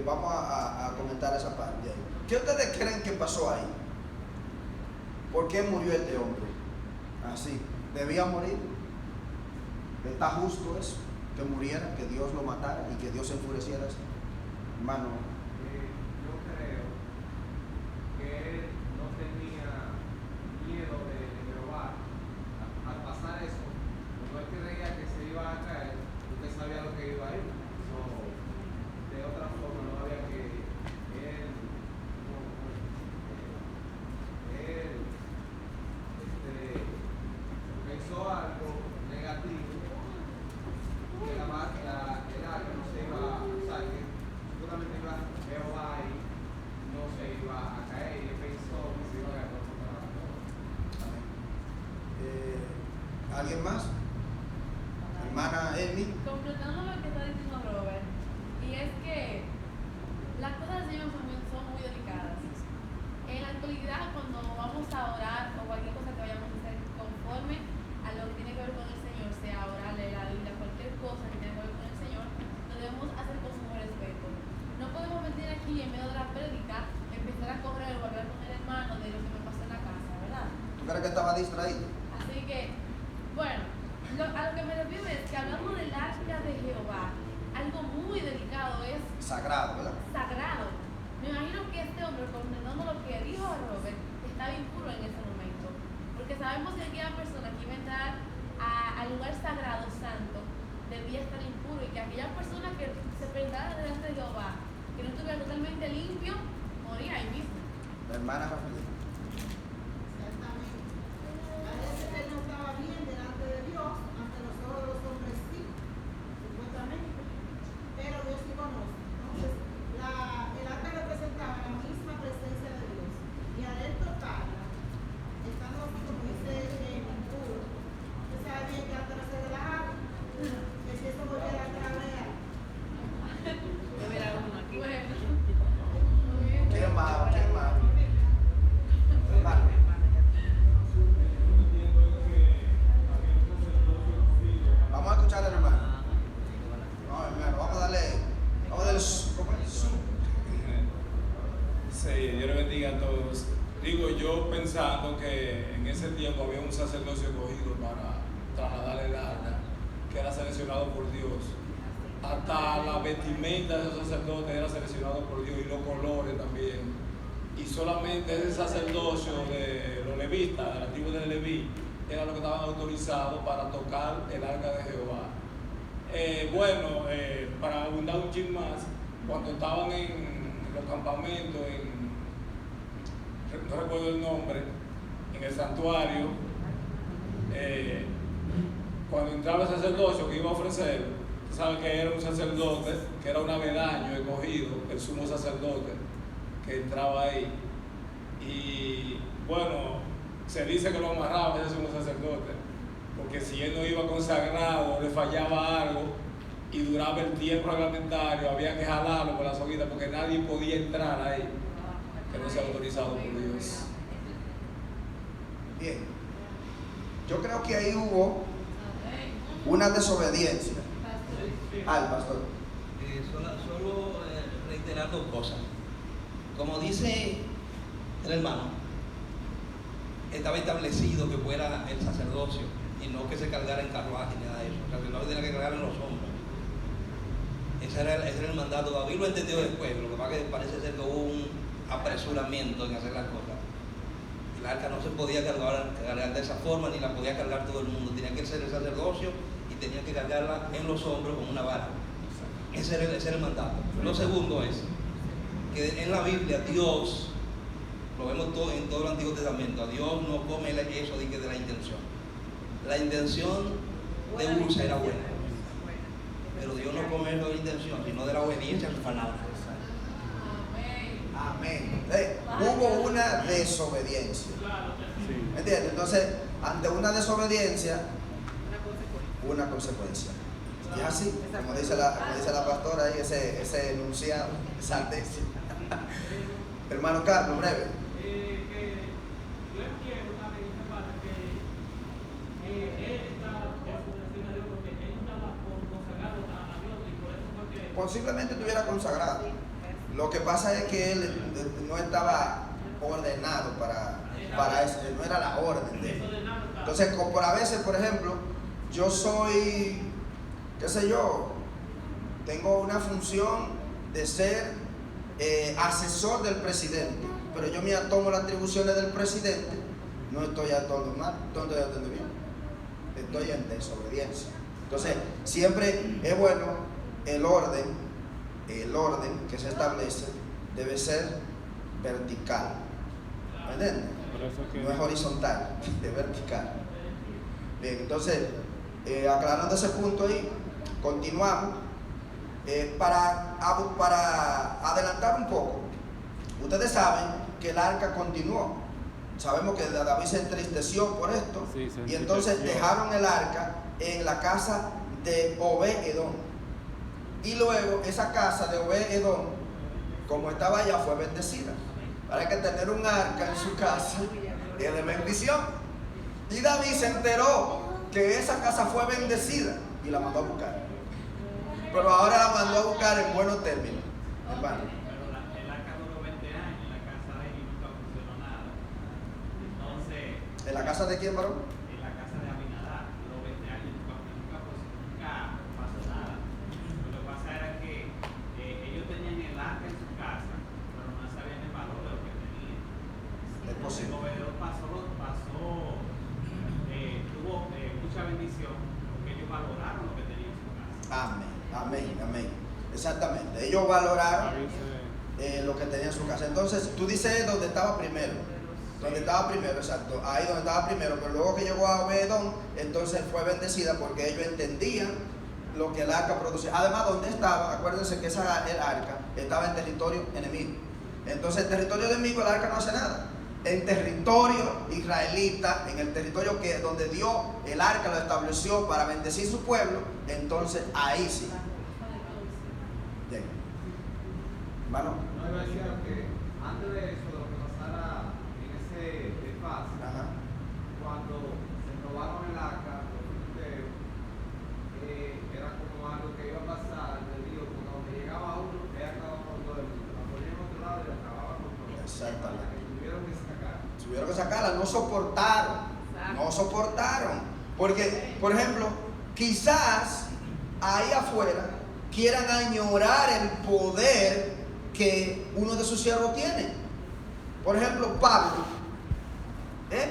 Vamos a comentar esa parte. ¿Qué ustedes creen que pasó ahí? ¿Por qué murió este hombre? Así, ¿debía morir? ¿Está justo eso? Que muriera, que Dios lo matara y que Dios se enfureciera. Hermano, Yo creo que él no tenía miedo de Jehová. Al pasar eso, como él creía que se iba a caer, usted sabía lo que iba a ir. De otra forma, no había que él pensó algo negativo, que el arca no se iba, o sea, que seguramente iba Jehová y no se iba a caer, y él pensó que se iba a caer por todo. ¿alguien más? Hermana Elmi. Completando lo que está diciendo Robert, y es que las cosas del Señor son muy delicadas. En la actualidad, cuando vamos a orar o cualquier cosa que vayamos a hacer conforme a lo que tiene que ver con el Señor, sea orar, leer la Biblia, cualquier cosa que tenga que ver con el Señor, lo debemos hacer con sumo respeto. No podemos venir aquí en medio de la prédica, empezar a correr o hablar con el hermano de lo que me pasó en la casa, ¿verdad? ¿Tú crees que estaba distraído? Así que, bueno, a lo que me refiero es que hablando del arca de Jehová, algo muy delicado es Sagrado, ¿verdad? sagrado. Me imagino que este hombre, condenando lo que dijo Robert, estaba impuro en ese momento. Porque sabemos que aquella persona que iba a entrar al lugar sagrado, santo, debía estar impuro. Y que aquella persona que se presentara delante de Jehová, que no estuviera totalmente limpio, moría ahí mismo. La hermana Rafael. Exactamente. Parece que él no estaba bien delante de Dios, ante los ojos de los hombres sí, supuestamente. Pero Dios sí conoce. Entonces, el arca representaba la misma presencia de Dios. Y al él tocarla, estando así como dice impuro, usted sabe bien que antes no se relajaba, que si eso volviera a traer. Bueno. ¿Qué más? ¿Qué más? Hermano. Vamos a escuchar al hermano. No, hermano, vamos a darle ¿cómo es? Sí, Dios le bendiga a todos. Digo, yo pensando que en ese tiempo había un sacerdocio escogido para trasladar el arca, que era seleccionado por Dios. Hasta la vestimenta de esos sacerdotes era seleccionado por Dios y los colores también. Y solamente ese sacerdocio de los levitas, de la tribu de Leví, era lo que estaban autorizados para tocar el arca de Jehová. Para abundar un chin más, cuando estaban en los campamentos, no recuerdo el nombre, en el santuario, cuando entraba el sacerdocio que iba a ofrecer, sabe que era un sacerdote, que era un avedaño escogido, el sumo sacerdote, que entraba ahí. Y bueno, se dice que lo amarraba ese sumo sacerdote, porque si él no iba consagrado, le fallaba algo y duraba el tiempo reglamentario, había que jalarlo por la soguita, porque nadie podía entrar ahí, que no sea autorizado por Dios. Bien. Yo creo que ahí hubo una desobediencia al pastor. Solo reiterar dos cosas. Como dice el hermano, estaba establecido que fuera el sacerdocio y no que se cargara en carruaje ni nada de eso. El sacerdocio tenía que cargar en los hombros. Ese era el mandato. David lo entendió después, lo que pasa es que parece ser que hubo un apresuramiento en hacer las cosas. El arca no se podía cargar de esa forma, ni la podía cargar todo el mundo. Tenía que ser el sacerdocio y tenía que cargarla en los hombros con una vara. Ese era el mandato. Lo segundo es que en la Biblia Dios, lo vemos todo en todo el Antiguo Testamento, a Dios no come eso de la intención. La intención de Usa era buena, pero Dios no come eso de la intención, sino de la obediencia a su palabra. Amén. Hubo una desobediencia. ¿Me entiendes? Entonces, ante una desobediencia, una consecuencia. Y es así, como dice la pastora ahí, ese enunciado, esa tesis. Hermano Carlos, breve. Yo entiendo también esta parte que él está en su relación a Dios porque él estaba consagrado a Dios y por eso fue que posiblemente estuviera consagrado. Lo que pasa es que él no estaba ordenado para eso, no era la orden de él. Entonces, como por a veces, por ejemplo, yo soy, qué sé yo, tengo una función de ser asesor del presidente, pero yo me tomo las atribuciones del presidente, no estoy actuando mal, no estoy actuando bien, estoy en desobediencia. Entonces, siempre es bueno el orden que se establece debe ser vertical. ¿Me entiendes? No es horizontal, es vertical. Bien, entonces, aclarando ese punto ahí, continuamos. Para adelantar un poco, ustedes saben que el arca continuó. Sabemos que David se entristeció por esto, Sí, y entonces dejaron el arca en la casa de Obed-Edom. Y luego esa casa de Obed-Edom, como estaba allá, fue bendecida. Para que tener un arca en su casa es de bendición. Y David se enteró que esa casa fue bendecida y la mandó a buscar. Pero ahora la mandó a buscar en buenos términos, hermano. Pero el arca duró 20 años en la casa de él y nunca funcionó nada. Entonces, ¿En la casa de quién, varón? en la casa de Abinadab duró 20 años y nunca pasó nada. Lo que pasa era que ellos tenían el arca en su casa, pero no sabían el valor de lo que tenían. Es posible. El gobernador tuvo mucha bendición porque ellos valoraron lo que tenían en su casa. Amén. Exactamente. Ellos valoraron lo que tenía en su casa. Entonces, tú dices donde estaba primero. Donde estaba primero, exacto. Ahí donde estaba primero. Pero luego que llegó a Obed-Edom, entonces fue bendecida porque ellos entendían lo que el arca producía. Además, donde estaba, acuérdense que el arca estaba en territorio enemigo. Entonces, en territorio enemigo el arca no hace nada. En territorio israelita, en el territorio donde Dios, el arca lo estableció para bendecir su pueblo, entonces ahí sí. Bien. Hermano. No, iba a decir que antes de eso, de lo que pasara en ese desfase, cuando se robaron el arca, los filisteos, era como algo que iba a pasar de Dios, porque cuando llegaba uno, ya acababa con todo el mundo. La ponían en otro lado y acababa con todo. Exactamente. Tuvieron que sacarla, no soportaron. Porque, por ejemplo, quizás ahí afuera quieran añorar el poder que uno de sus siervos tiene. Por ejemplo, Pablo, él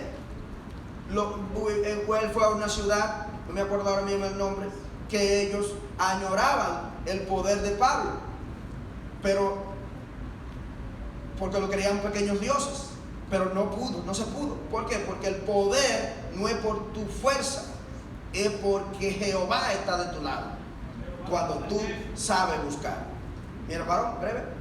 fue a una ciudad, no me acuerdo ahora mismo el nombre, que ellos añoraban el poder de Pablo, pero porque lo creían pequeños dioses, pero no se pudo. ¿Por qué? Porque el poder no es por tu fuerza, es porque Jehová está de tu lado, cuando tú sabes buscar. Mira, varón, breve.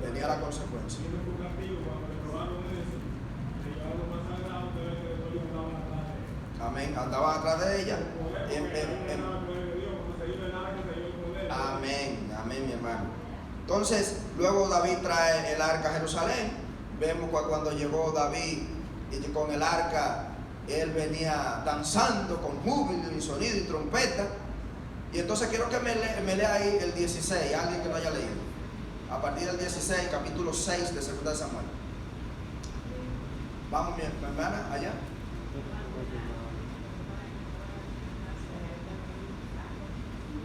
Venía la consecuencia. Amén. Andaban atrás de ella. Amén, mi hermano. Entonces, luego David trae el arca a Jerusalén. Vemos cuando llegó David y con el arca, él venía danzando con júbilo y sonido y trompeta. Y entonces quiero que me lea ahí el 16, alguien que no haya leído. A partir del 16, capítulo 6 de 2 de Samuel. Vamos, mi hermana, allá.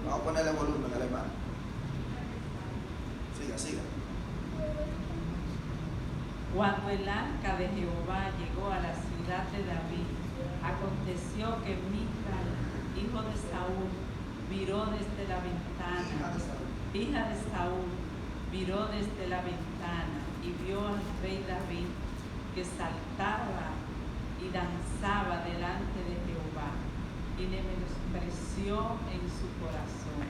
Vamos a ponerle volumen al hermano. Siga. Cuando el arca de Jehová llegó a la ciudad de David, aconteció que Mical, hijo de Saúl, miró desde la ventana. Hija de Saúl, miró desde la ventana y vio al rey David que saltaba y danzaba delante de Jehová, y le menospreció en su corazón.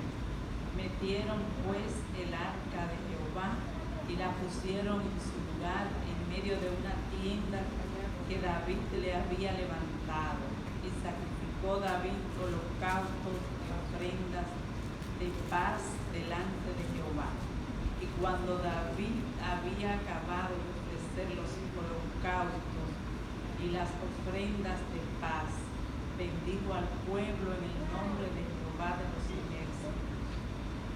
Metieron pues el arca de Jehová y la pusieron en su lugar en medio de una tienda que David le había levantado. Y sacrificó David holocaustos y ofrendas de paz delante de Jehová. Y cuando David había acabado de ofrecer los holocaustos y las ofrendas de paz, bendijo al pueblo en el nombre de Jehová de los ejércitos.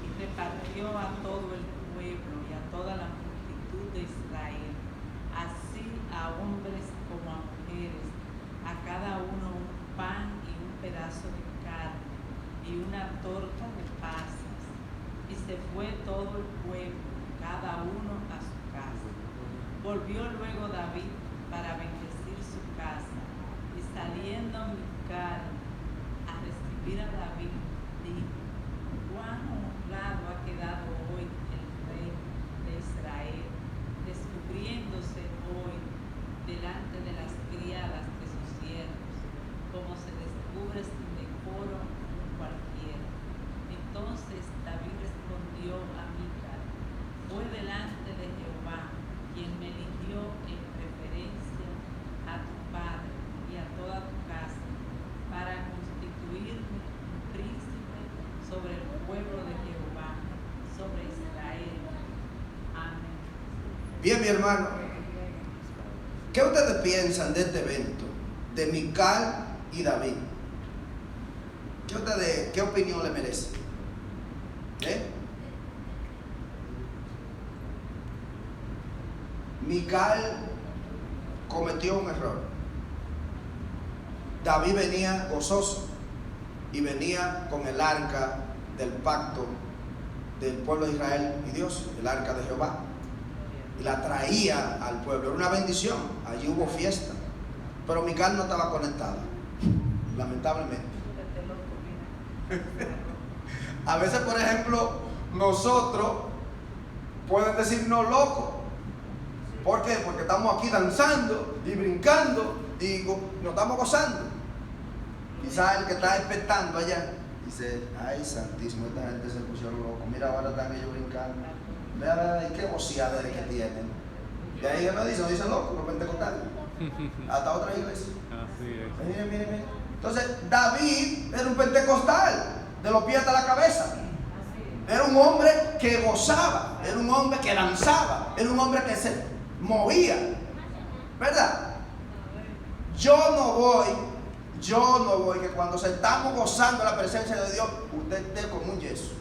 Y repartió a todo el pueblo y a toda la multitud de Israel, así a hombres como a mujeres, a cada uno un pan y un pedazo de carne y una torta de pasas. Y se fue todo el pueblo, cada uno a su casa. Volvió luego David para bendecir su casa, y saliendo Mical a recibir a David, dijo: cuán honrado ha quedado hoy el rey de Israel, descubriéndose hoy delante de las criadas de sus siervos, como se descubre sin decoro cualquiera. Entonces David respondió a Mical: fue delante de Jehová quien me eligió en preferencia a tu padre y a toda tu casa, para constituirme un príncipe sobre el pueblo de Jehová, sobre Israel. Amén. Bien, mi hermano, ¿qué ustedes piensan de este evento de Mical y David? ¿Qué opinión le merece? Mical cometió un error. David venía gozoso y venía con el arca del pacto del pueblo de Israel y Dios, el arca de Jehová, y la traía al pueblo. Era una bendición, allí hubo fiesta, pero Mical no estaba conectada, lamentablemente. A veces, por ejemplo, nosotros pueden decirnos locos. ¿Por qué? Porque estamos aquí danzando y brincando y nos estamos gozando. Quizás el que está expectando allá dice: ay, santísimo, esta gente se pusieron locos. Mira, ahora están ellos brincando. Vea, qué boceada que tienen. Y ahí no dicen locos, los pentecostales. Hasta otra iglesia. Así es. Miren, miren, miren. Entonces, David era un pentecostal, de los pies hasta la cabeza. Era un hombre que gozaba, era un hombre que danzaba, era un hombre que se movía, ¿verdad? Yo no voy que cuando estamos gozando la presencia de Dios, usted esté como un yeso.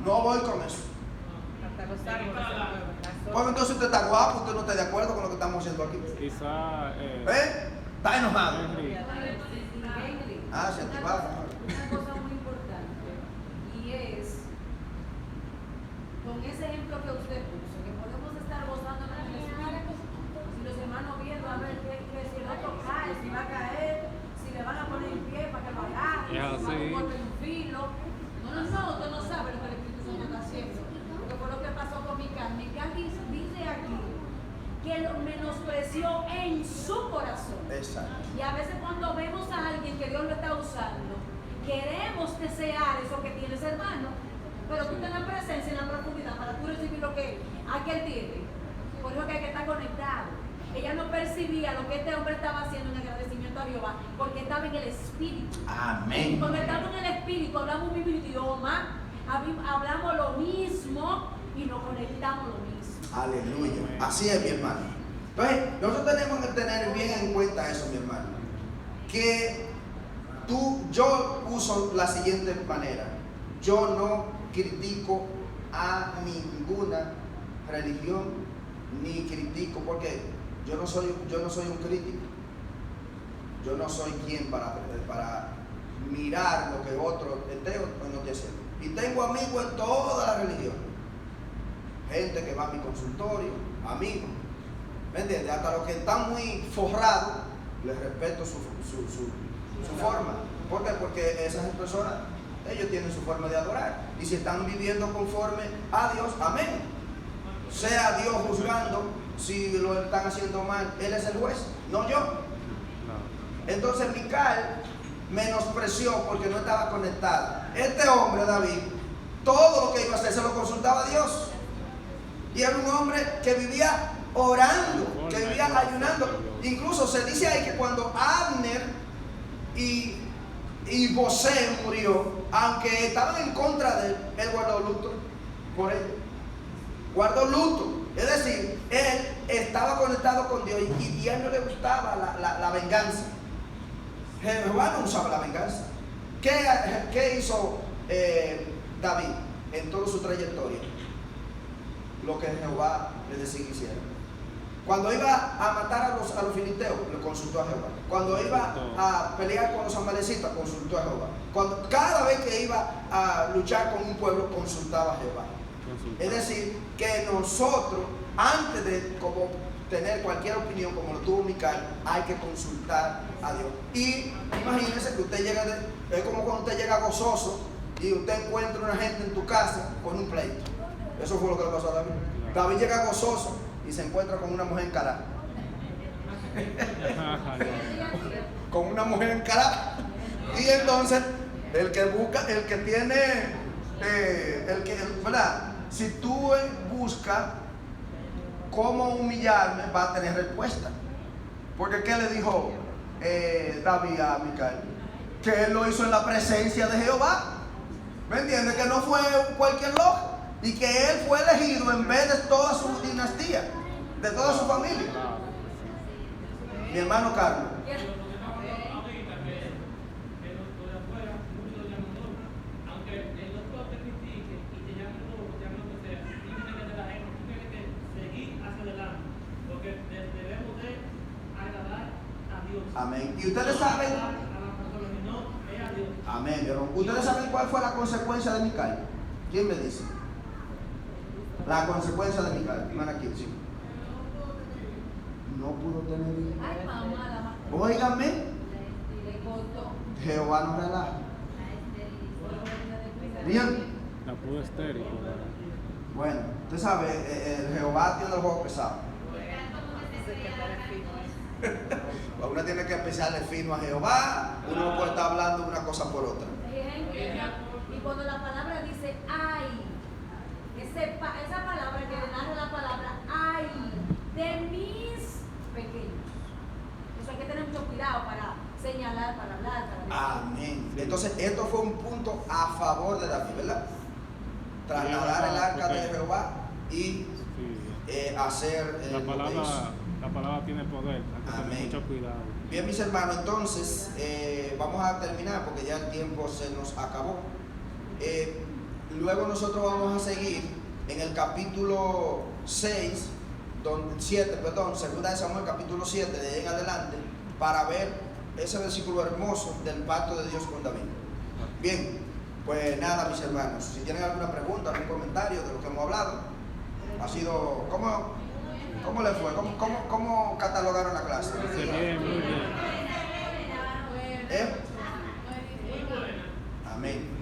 No voy con eso. Porque entonces usted está guapo, usted no está de acuerdo con lo que estamos haciendo aquí. Quizá está enojado. Henry. Se activaba. Una cosa muy importante, y es, con ese ejemplo que usted puso, que podemos estar gozando en el espíritu, si los hermanos viendo a ver que si el otro cae, si va a caer, si le van a poner en pie para que lo agarre, si va a un golpe en un filo. No, usted no sabe lo que el Espíritu Santo está haciendo, porque fue lo que pasó con Mical. Mical dice aquí que lo menospreció en su corazón. Exacto. Y a veces cuando vemos a alguien que Dios lo está usando, queremos desear eso que tiene ese hermano, pero tú tienes la presencia en la profundidad para tú recibir lo que aquel tiene. Por eso que hay que estar conectado. Ella no percibía lo que este hombre estaba haciendo en agradecimiento a Jehová, porque estaba en el espíritu. Amén. Cuando estamos en el espíritu, hablamos un mismo idioma, hablamos lo mismo y nos conectamos lo mismo. Aleluya. Así es, mi hermano. Entonces, nosotros tenemos que tener bien en cuenta eso, mi hermano. Que yo uso la siguiente manera. Yo no critico a ninguna religión, ni critico, porque yo no soy un crítico. Yo no soy quien para mirar lo que otro esté o no esté haciendo. Y tengo amigos en todas las religiones. Gente que va a mi consultorio, amigos. ¿Me entiendes? Hasta los que están muy forrados, les respeto su forma. ¿Por qué? Porque esas personas, ellos tienen su forma de adorar. Y si están viviendo conforme a Dios, amén. Sea Dios juzgando si lo están haciendo mal. Él es el juez, no yo. Entonces Mical menospreció porque no estaba conectado. Este hombre, David, todo lo que iba a hacer se lo consultaba a Dios. Y era un hombre que vivía orando, que vivía ayunando. Incluso se dice ahí que cuando Abner y José murió, aunque estaban en contra de él, él guardó luto por ellos. Guardó luto. Es decir, él estaba conectado con Dios y a él no le gustaba la venganza. Jehová no usaba la venganza. ¿Qué hizo David en toda su trayectoria? Lo que Jehová le decía que hiciera. Cuando iba a matar a los filisteos, le consultó a Jehová. Cuando iba a pelear con los amalecitas, consultó a Jehová. Cada vez que iba a luchar con un pueblo, consultaba a Jehová. Es decir, que nosotros, antes de tener cualquier opinión, como lo tuvo Mical, hay que consultar a Dios. Y imagínense que usted llega, es como cuando usted llega gozoso y usted encuentra una gente en tu casa con un pleito. Eso fue lo que le pasó a David. David llega gozoso y se encuentra con una mujer encarada. Con una mujer encarada. Y entonces, el que busca, el que tiene, ¿verdad? Si tú buscas cómo humillarme, va a tener respuesta. Porque ¿qué le dijo David a Mical? Que él lo hizo en la presencia de Jehová. ¿Me entiendes? Que no fue cualquier loco. Y que él fue elegido en vez de toda su dinastía, de toda su familia. Mi hermano Carlos. Amén. Y ustedes saben. Amén. Ustedes saben cuál fue la consecuencia de Mical. ¿Quién me dice? La consecuencia de Mical. Van aquí, sí. No pudo tener hijos. Óigame. Jehová no relaja. Bien. La pudo estéril. Bueno, usted sabe, Jehová tiene el juego pesado. Uno tiene que empezarle fino a Jehová. Uno no puede estar hablando una cosa por otra. Y cuando la palabra dice ay, esa palabra que narra la palabra ay de mis pequeños. Eso hay que tener mucho cuidado para señalar, para hablar, para decir. Amén. Entonces, esto fue un punto a favor de David, ¿verdad? Trasladar el arca de Jehová y hacer la palabra tiene poder, hay que tener mucho cuidado. Bien, mis hermanos, entonces vamos a terminar porque ya el tiempo se nos acabó. Luego nosotros vamos a seguir en el capítulo 7, segunda de Samuel, capítulo 7, de ahí en adelante, para ver ese versículo hermoso del pacto de Dios con David. Bien, pues nada, mis hermanos, si tienen alguna pregunta, algún comentario de lo que hemos hablado, ha sido, ¿cómo le fue? ¿Cómo catalogaron la clase? Muy bien, muy bien. Amén.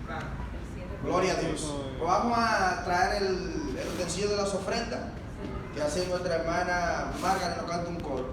Gloria a Dios. Pues vamos a traer el utensilio de las ofrendas, que hace nuestra hermana Margaret, nos canta un coro.